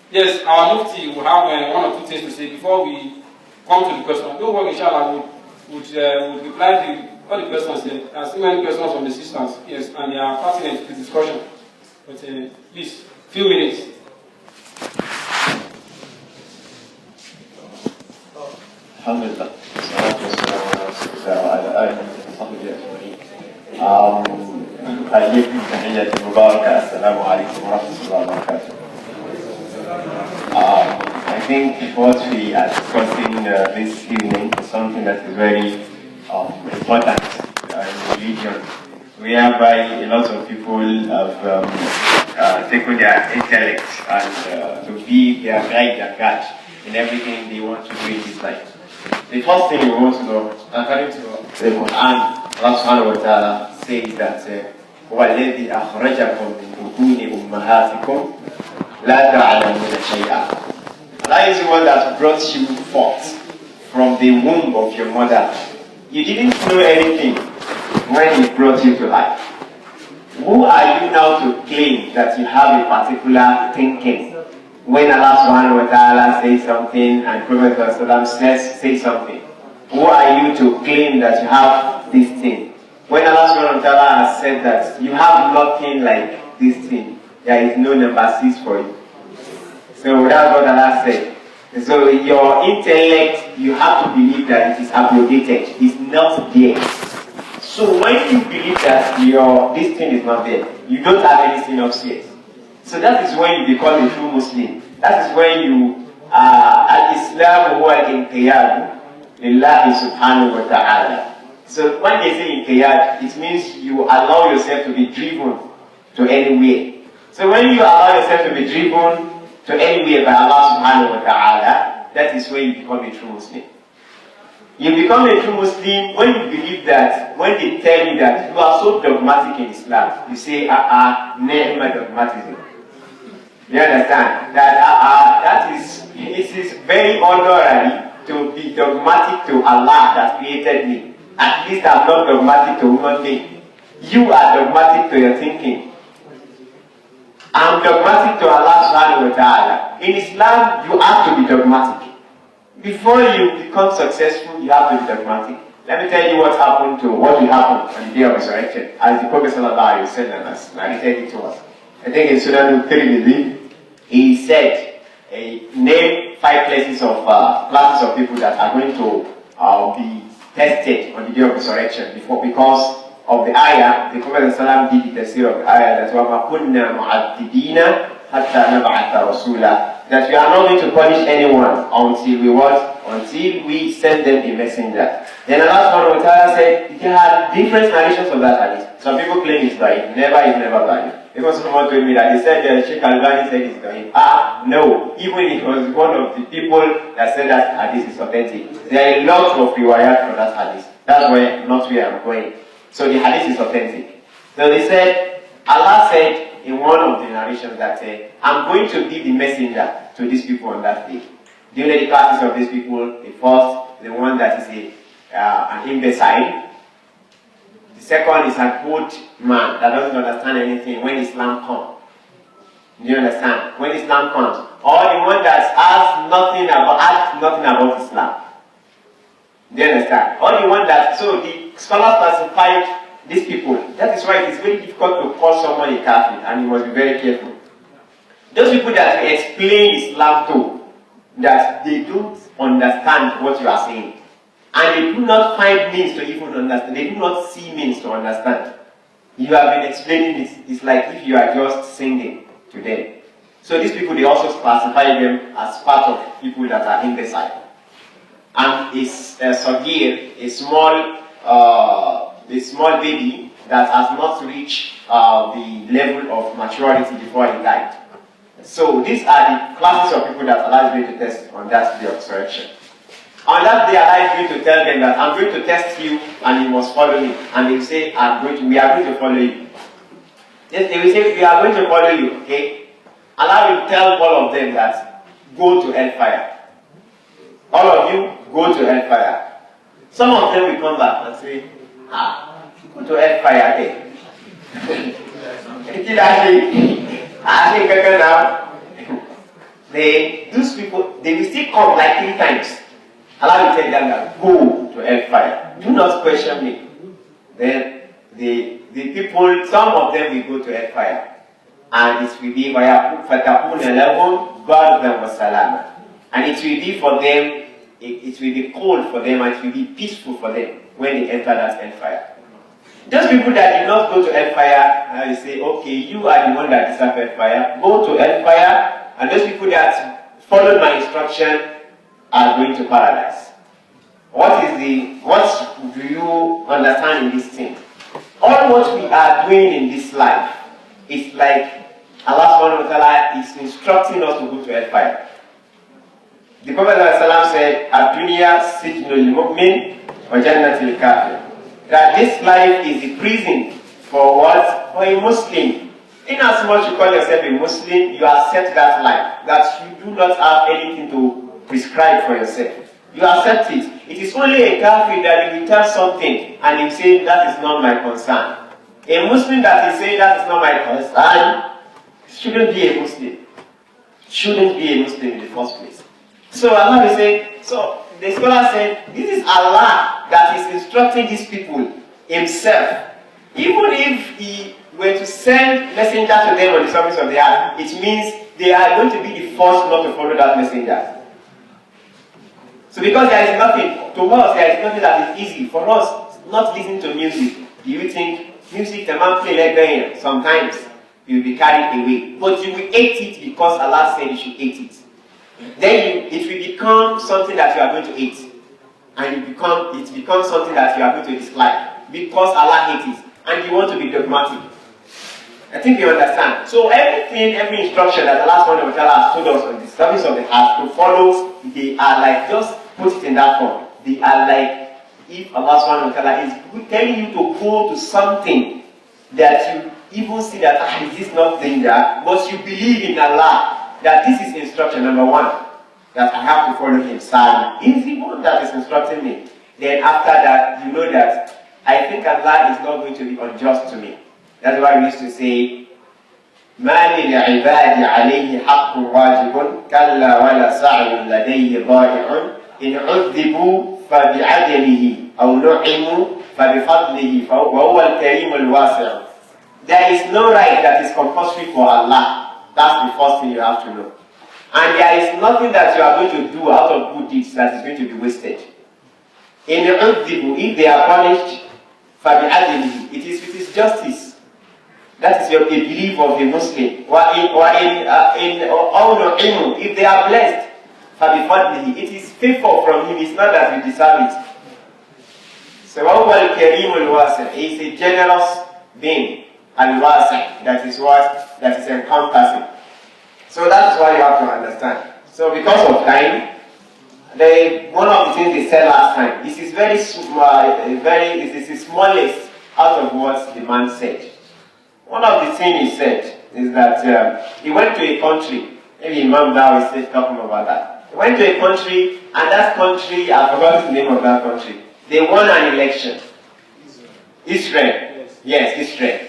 yes, our Mufti will have one or two things to say before we come to the question. Don't worry, inshallah, would reply to all the questions here. There are so many questions from the sisters, yes, and they are pertinent to the discussion. But please, few minutes. Alhamdulillah. عليكم تحية مباركة السلام عليكم ورحمة الله وبركاته. I think what we are discussing this evening is something that is very important in religion, whereby a lot of people have taken their intellect and to be their guide and guide in everything they want to do in this life. The first thing we want to know, according to the Quran, Allah subhanahu wa ta'ala says that هو الذي أخرجكم من بطون أمهاتكم لا تعلمون شيئا. Allah is the one that brought you forth from the womb of your mother. You didn't know anything when He brought you to life. Who are you now to claim that you have a particular thinking? When Allah subhanahu wa ta'ala says something and Prophet says something, who are you to claim that you have this thing? When Allah subhanahu wa ta'ala has said that you have nothing like this thing, there is no number 6 for you. So that's what Allah said. So your intellect, you have to believe that it is abrogated, it's not there. So when you believe that this thing is not there, you don't have anything else yet. So that is when you become a true Muslim. That is when you al-Islam huwa al-inqiyad lillahi subhanahu wa ta'ala. So when they say inqiyad, it means you allow yourself to be driven to anywhere. So when you allow yourself to be driven to anywhere by Allah subhanahu wa ta'ala, that is when you become a true Muslim. You become a true Muslim when you believe that, when they tell you that you are so dogmatic in Islam, you say, never dogmatism. You understand? It is very honorary to be dogmatic to Allah that created me. At least I'm not dogmatic to human being. You are dogmatic to your thinking. I'm dogmatic to Allah subhanahu wa ta'ala. In Islam, you have to be dogmatic. Before you become successful, you have to be dogmatic. Let me tell you what will happen on the day of resurrection, as the Prophet sallallahu alaihi wasallam has narrated it to us. I think in Sunan al-Tirmidhi, he said, name 5 classes of people that are going to be tested on the day of resurrection because of the ayah. The Prophet ﷺ did the tafsir of the ayah that وَمَا كُنَّا مُعَذِّبِينَ حَتَّى نَبْعَثَ رَسُولًا, that we are not going to punish anyone until we until we send them a messenger. Then Allah subhanahu wa ta'ala said there are different narrations of that hadith. Some people claim it's valid, never valid. Even someone told me that they said Sheikh Albani said it's valid. No, even it was one of the people that said that hadith is authentic. There are a lot of riwayat for that hadith. That's why not where I'm going. So the hadith is authentic. So they said, Allah said in one of the narrations that I'm going to be the messenger to these people on that day. Do you know the classes of these people? The first, the one that is an imbecile. The second is a good man that doesn't understand anything when Islam comes. Do you understand? When Islam comes. Or the one that asks nothing about Islam. Do you understand? Or the one that, so the scholars classified these people. That is why it is very difficult to call someone a kafir, and you must be very careful. Those people that we explain Islam to, that they don't understand what you are saying. And they do not find means to even understand. They do not see means to understand. You have been explaining this. It's like if you are just singing to them. So these people, they also classify them as part of people that are imbecile. And it's a sagir, a small baby that has not reached the level of maturity before he died. So these are the classes of people that Allah is going to test on that day of resurrection. On that day, Allah is going to tell them that I'm going to test you and you must follow me. And they will say, we are going to follow you. Yes, they will say, we are going to follow you, okay? Allah will tell all of them that, go to hellfire. All of you, go to hellfire. Some of them will come back and say, go to hellfire again. Those people, they will still come like 3 times. Allah will tell them that, go to hellfire. Do not question me. Then the people, some of them will go to hellfire. And it will be فَتَقُونَ لَهُمْ بَرْدًا وَسَلَامًا. And it will be for them, it will be cold for them and it will be peaceful for them when they enter that hellfire. Those people that did not go to hellfire, you say, okay, you are the one that deserves hellfire, go to hellfire, and those people that followed my instruction are going to paradise. What do you understand in this thing? All what we are doing in this life is like Allah subhanahu wa ta'ala is instructing us to go to hellfire. The Prophet ﷺ said, "Ad-dunya sijnul mu'min wa jannatul kafir." That this life is a prison for what? For a Muslim. In as much you call yourself a Muslim, you accept that life. That you do not have anything to prescribe for yourself. You accept it. It is only a kafir that you will tell something and you say, that is not my concern. A Muslim that is saying that is not my concern shouldn't be a Muslim. Shouldn't be a Muslim in the first place. So Allah is saying, so the scholar said, this is Allah that is instructing these people himself. Even if he were to send messenger to them on the surface of the earth, it means they are going to be the first not to follow that messenger. So because there is nothing, to us there is nothing that is easy. For us, not listening to music. Do you think music, the man play like that, sometimes you will be carried away. But you will hate it because Allah said you should hate it. Then it will become something that you are going to hate. And it becomes something that you are going to dislike. Because Allah hates it. And you want to be dogmatic. I think you understand. So every instruction that Allah subhanahu wa ta'ala has told us on the surface of the earth to follow, they are like, just put it in that form. They are like, if Allah subhanahu wa ta'ala is telling you to go to something that you even see that, is this not danger, but you believe in Allah, that this is instruction number 1, that I have to follow him. Sad. He's the one that is instructing me. Then after that, you know that I think Allah is not going to be unjust to me. That's why we used to say, مَا لِلْعِبَادِ عَلَيْهِ حَقٌّ وَاجِبٌ كَلَّا وَلَا سَعْيٌ لَدَيْهِ ضَائِعٌ إِنْ عُذِّبُوا فَبِعَدَلِهِ أَوْ نُعِمُوا فَبِفَضْلِهِ وَهُوَ الْكَرِيمُ الْوَاسِعُ. There is no right that is compulsory for Allah. That's the first thing you have to know. And there is nothing that you are going to do out of good deeds that is going to be wasted. In the if they are punished, it is justice. That is your belief of a Muslim. If they are blessed, فَبِفَضْلِهِ. It is favor from him, it's not that we deserve it. So وَهُوَ الْكَرِيمُ الْوَاسِعِ. He is a generous being. Al-Wasi', that is what? That is encompassing. So that's why you have to understand. So because of time, one of the things they said last time, this is this is the smallest out of what the man said. One of the things he said is that he went to a country, maybe Imam now is still talking about that. He went to a country, and that country, I forgot the name of that country, they won an election. Israel. Yes, Israel.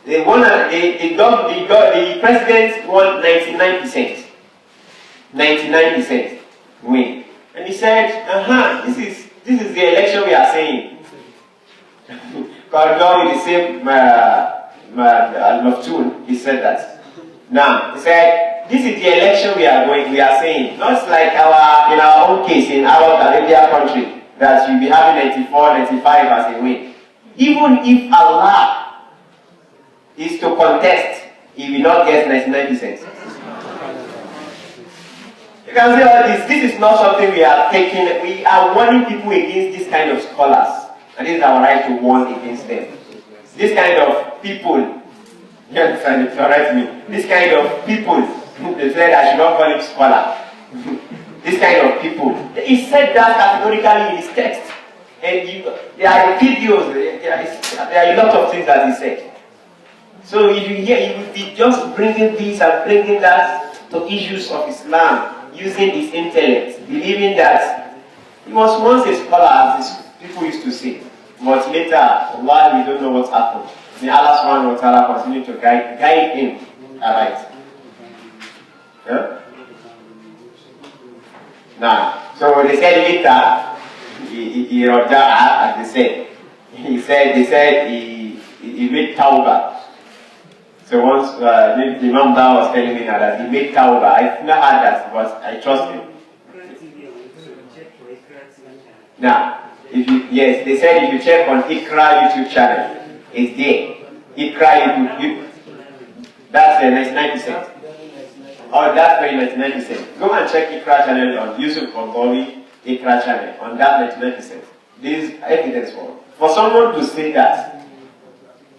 They won, the president won 99%. 99% win. And he said, this is the election we are saying. God with the same Al-Maftun, he said that. Now, he said, this is the election we are saying. Not like in our own case, in our Arabia country, that you'll be having 94, 95 as a win. Even if Allah is to contest, he will not get 99%. You can see all this. This is not something we are taking. We are warning people against this kind of scholars. And this is our right to warn against them. This kind of people, you understand, correct me. This kind of people, they said I should not call him scholar. This kind of people. He said that categorically in his text. And there are videos, there are a lot of things that he said. So if you hear, he will be just bringing this and bringing that to issues of Islam, using his intellect, believing that he was once a scholar, as people used to say. But later, while we don't know what happened, may Allah subhanahu wa ta'ala continue to guide him. Alright. Yeah? Now, so they said later, he as they said. They said he made tawbah. So once maybe the Imam Dawah was telling me now that he made tawbah. I've never heard that, but I trust him. Now, yes, they said if you check on Ikra YouTube channel, it's there. Ikra YouTube, that's 99%. Oh, that's very 99%. Go and check Ikra channel on Yusuf Kongowi, Ikra channel, on that 99%. There is evidence for someone to say that.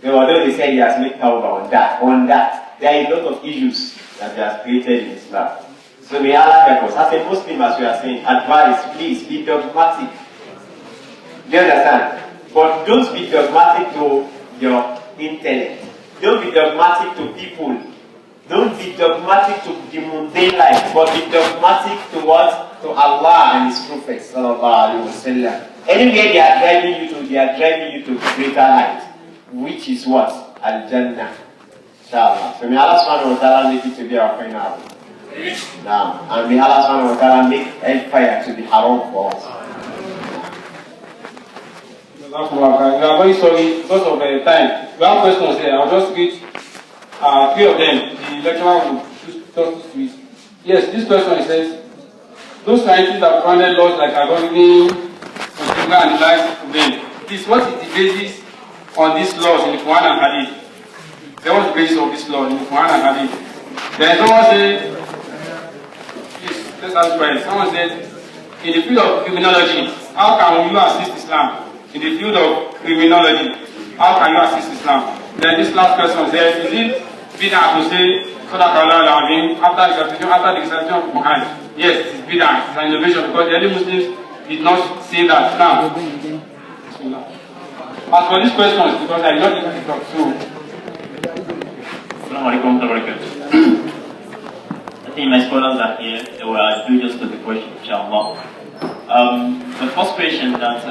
Although they say he has made tawbah on that, there are a lot of issues that he has created in Islam. So may Allah help us. As a Muslim, as we are saying, advise, please be dogmatic. Do you understand? But don't be dogmatic to your intellect. Don't be dogmatic to people. Don't be dogmatic to the mundane life, but be dogmatic to what? To Allah and His Prophet. Anywhere they are driving you to greater light. Which is what? Al-Jannah. Inshallah. So may Allah subhanahu wa ta'ala make it to be our final. Now, and may Allah subhanahu wa ta'ala make hellfire to be haram for us. We are very sorry because of time. We have questions here. I'll just read three of them. The lecturer will talk to it. Yes, this question says, those scientists that founded laws like algorithm, computer and the likes of them. Please, what is the basis on these laws in the Quran and Hadith? There was the basis of this law in the Quran and Hadith. Then someone said, please, let's ask questions. Someone said, in the field of criminology, how can you assist Islam? In the field of criminology, how can you assist Islam? Then this last question says, is it bid'ah to say, after the recitation of Quran? Yes, it is bid'ah, it's an innovation because the early Muslims did not say that. Now, as for these questions, because I did not get to talk through. Assalamu alaikum wa barakatuh. I think my scholars are here. They will do just to the question, inshallah. The first question that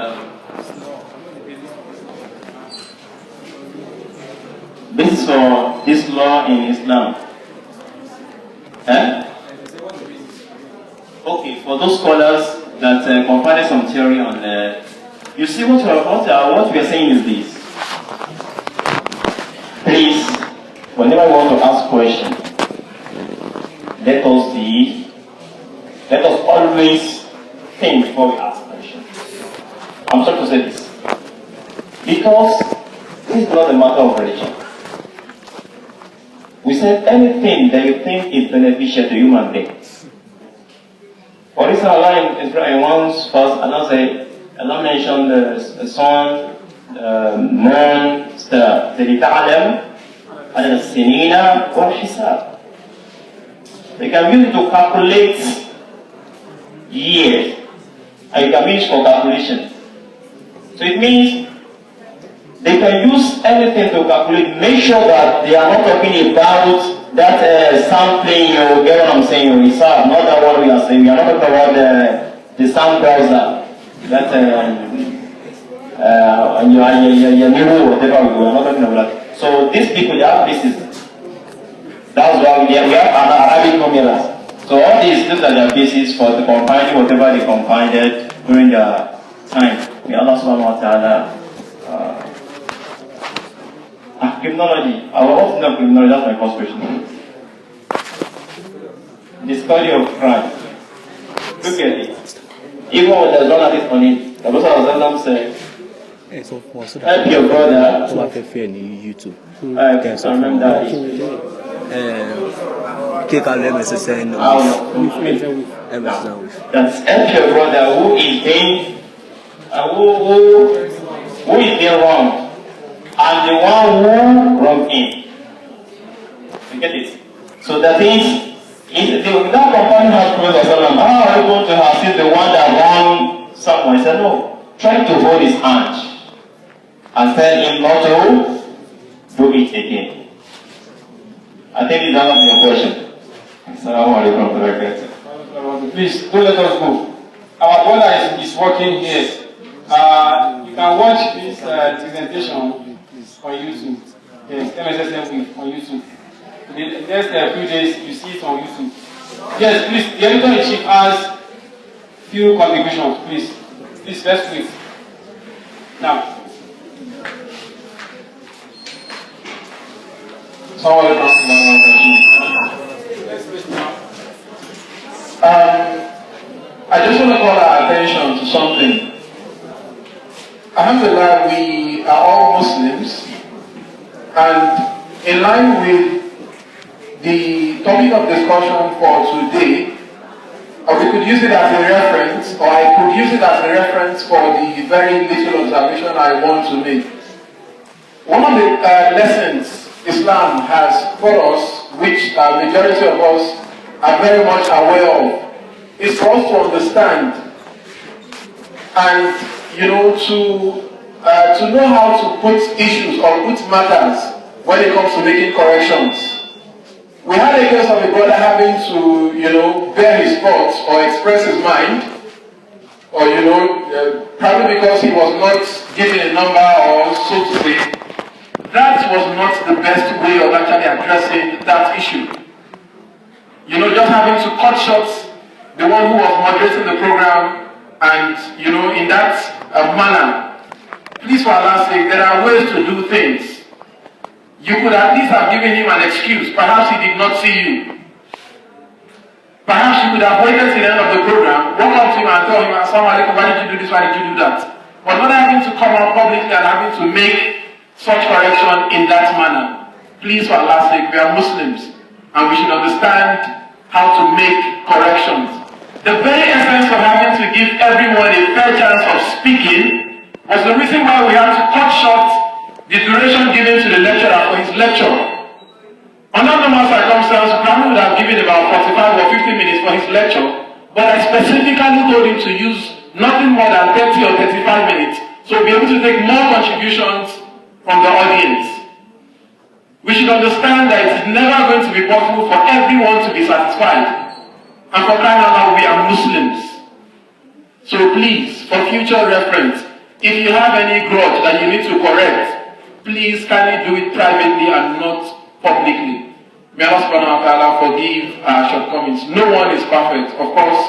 basis for this law in Islam. Okay, for those scholars that provided some theory on you see what we are saying is this. Please, whenever we want to ask questions, let us always think before we ask questions. I'm sorry to say this. Because this is not a matter of religion. We said anything that you think is beneficial to human beings. For instance, Allah in one verse, Allah mentioned the sun, moon, star. لِتَعْلَمْ عَدَدَ السِّنِينَ وَالْحِسَابِ. They can use it to calculate years, and you can use it for calculation. So it means they can use anything to calculate. Make sure that they are not talking about that sound playing. You get what I'm saying? Reserve, not that what we are saying. We are not talking about the sound browser. That whatever we are not talking about that. So these people, they have basis. That's why we have Arabic formulas. So all these are their basis for the compiling whatever they compiled during their time. May Allah subhanahu wa ta'ala criminology. I will often know criminology, that's my first question. The study of crime. Look at it. Even when there's one hadith on it, the Prophet said, help your brother. YouTube. I remember that. That's help your brother who is being who is being wronged, and the one who wronged him. You get it? So that is, that companion has Prophet Sallam, how are you going to assist the one that wronged someone? He said, no, try to hold his hand and tell him not to do it again. I think it's answered your question. Assalamu alaikum wa rahmatullahi. Please, don't let us go. Our brother is working here. You can watch this presentation on YouTube. Yes, MSSM on YouTube. In the next few days, you see it on YouTube. Yes, please, the editor-in-chief has few contributions, please. Please, let's wait. Now. I just want to call our attention to something. Alhamdulillah, we are all Muslims, and in line with the topic of discussion for today, we could use it as a reference, or I could use it as a reference for the very little observation I want to make. One of the lessons Islam has for us, which the majority of us are very much aware of, is for us to understand and to know how to put issues or put matters when it comes to making corrections. We had a case of a brother having to bear his thoughts or express his mind, or probably because he was not given a number, or so to say. That was not the best way of actually addressing that issue. Just having to cut short the one who was moderating the program, and in that manner. Please, for Allah's sake, there are ways to do things. You could at least have given him an excuse. Perhaps he did not see you. Perhaps you could have waited till the end of the program, walk up to him and tell him, Assalamu alaikum, why did you do this, why did you do that? But not having to come out publicly and having to make such correction in that manner. Please, for Allah's sake, we are Muslims, and we should understand how to make corrections. The very essence of having to give everyone a fair chance of speaking was the reason why we had to cut short the duration given to the lecturer for his lecture. Under normal circumstances, Brown would have given about 45 or 50 minutes for his lecture, but I specifically told him to use nothing more than 30 or 35 minutes, so we'll be able to take more contributions from the audience. We should understand that it's never going to be possible for everyone to be satisfied. And for crying out loud, we are Muslims. So please, for future reference, if you have any grudge that you need to correct, please kindly do it privately and not publicly. May Allah subhanahu wa ta'ala forgive our shortcomings. No one is perfect. Of course,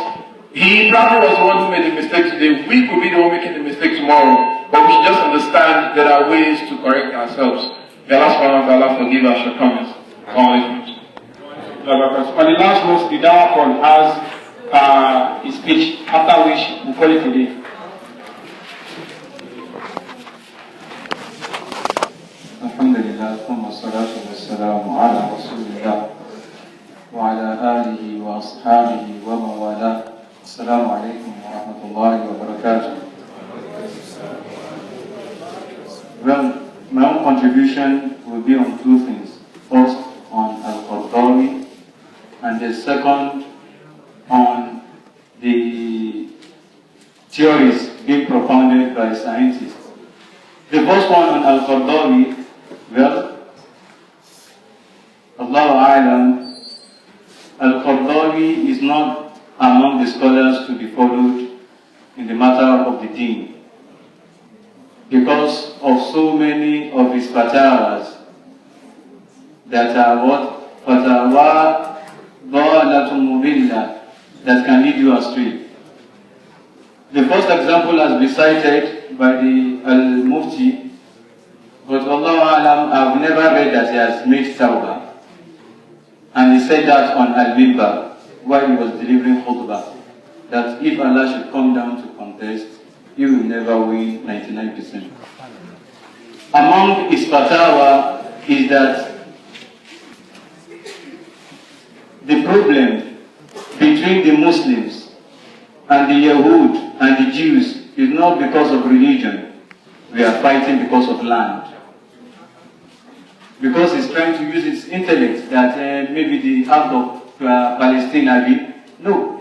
he probably was the one who made the mistake today. We could be the one making the mistake tomorrow. But we should just understand there are ways to correct ourselves. May Allah subhanahu wa ta'ala forgive our shortcomings. On the last note, the Dawah has his speech, after which we call it today. Alhamdulillah, wassalatu wassalamu ala rasulillah wa ala alihi wa ashabihi wa mawala. Assalamu alaikum wa rahmatullahi wa barakatuh. Well, my own contribution will be on two things. First, on Al-Qardawi, and the second, on the theories being propounded by scientists. The first one on Al-Qardawi, well, Allahu A'lam, Al-Qardawi is not among the scholars to be followed in the matter of the deen, because of so many of his fatawas that are what? Fatawa dhalatum mudilla, that can lead you astray. The first example has been cited by the Al-Mufti, but Allahu A'lam, I've never read that he has made tawbah. And he said that on Al-Minbar while he was delivering khutbah, that if Allah should come down to contest, he will never win 99%. Among his fatwa is that the problem between the Muslims and the Yahud and the Jews is not because of religion. We are fighting because of land. Because he's trying to use his intellect that maybe the act of Palestine, no.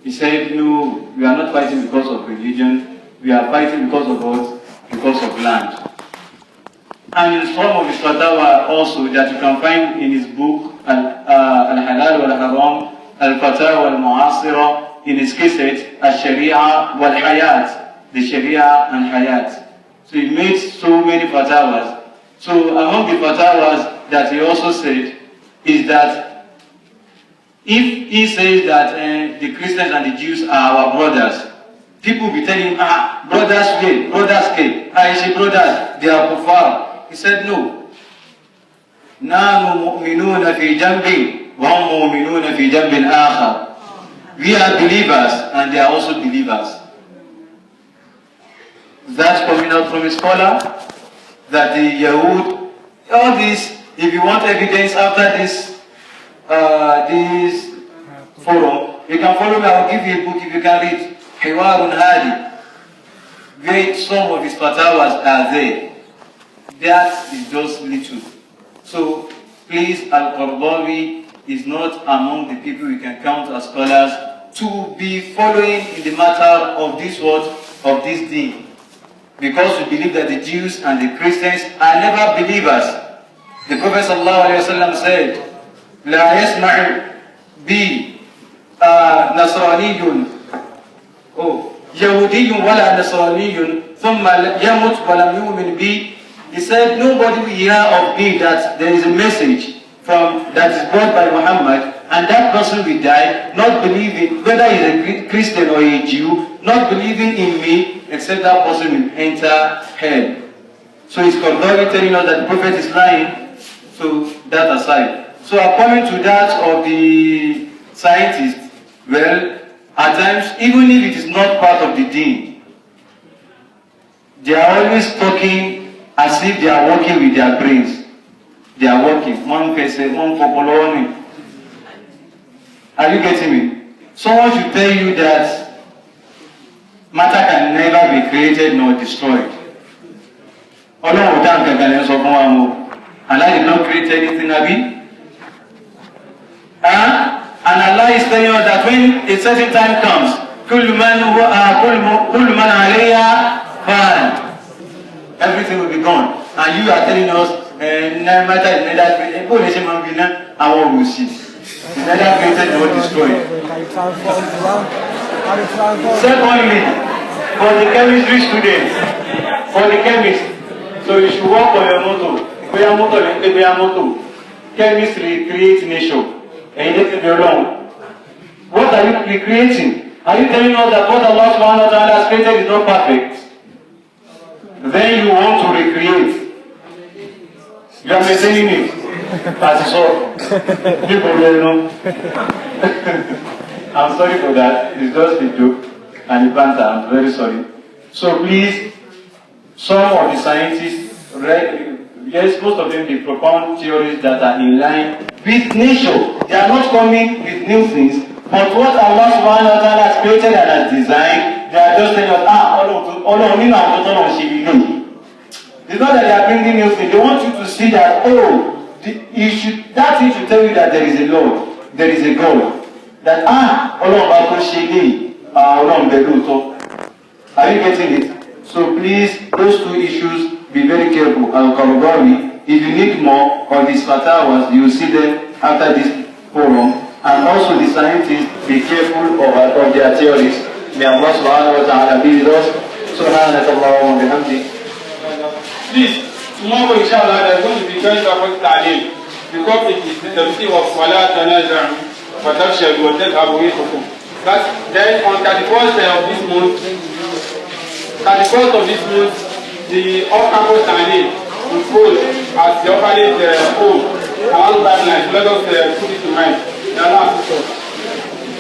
He said, no, we are not fighting because of religion. We are fighting because of what? Because of land. And in some of his fatwa also that you can find in his book, Al-Halal wal-Haram, Al-Fatawa wal-Mu'asira, in his cassette, Al-Sharia wal-Hayat, the Sharia and Hayat. So he made so many fatwas. So among the fatwas that he also said is that if he says that the Christians and the Jews are our brothers, people will be telling him, brothers way, brothers way, Aishi brothers, they are kuffar. He said, no. نَحْنُ مُؤْمِنُونَ فِي جَنْبٍ وَهُمْ مُؤْمِنُونَ فِي جَنْبٍ آخَرٍ. We are believers and they are also believers. That's coming out from a scholar, that the Yahud, all this, if you want evidence after this forum, you can follow me, I'll give you a book if you can read. Hiwarun Hadi. Where some of his fatwas are there. That is just little. So, please, Al-Qardawi is not among the people we can count as scholars to be following in the matter of this word, of this deen. Because we believe that the Jews and the Christians are never believers. The Prophet ﷺ said, لا يسمع بي نصراني يهودي ولا نصراني ثم يموت ولم يؤمن بي. He said, nobody will hear of me that there is a message that is brought by Muhammad, and that person will die, not believing, whether he is a Christian or a Jew, not believing in me, except that person will enter hell. So it's Qardawi telling us that the Prophet is lying. So that aside. So according to that of the scientists, well, at times, even if it is not part of the deen, they are always talking as if they are working with their brains. They are working. One person, one popoloni. Are you getting me? Someone should tell you that matter can never be created nor destroyed. Allah did not create anything, Abi. And Allah is telling us that when a certain time comes, كل من عليها فان, everything will be gone. And you are telling us, no matter is neither created, neither created nor destroyed. Secondly, for the chemistry students, for the chemists, so you should work on your motto. Chemistry creates nature. And you need to be wrong. What are you recreating? Are you telling us that what Allah subhanahu wa ta'ala has created is not perfect? Then you want to recreate. You are maintaining it. That's all. People will know. I'm sorry for that. It's just a joke and a banter. I'm very sorry. So please, some of the scientists, yes, most of them, they propound theories that are in line with nature. They are not coming with new things, But what Allah subhanahu wa ta'ala has created and has designed, they are just telling us, it's not that they are bringing new things. They want you to see that, that thing should tell you that there is a Lord, there is a God. That, are you getting it? So please, those two issues, be very careful. Al-Qaradawi, if you need more on these fatwas, you will see them after this forum. And also the scientists, be careful of their theories. May Allah subhanahu wa ta'ala be with us. Subhanallah wa bihamdi. Please, tomorrow inshallah there is going to be joint effort ta'lim. Because it is the theme of Salat Tanazam, Fatafshal, wa Tadhabu Yihukum. Then on 31st of this month, the off-campus ta'lim will hold at the orphanage home along that line. Let us put it to mind.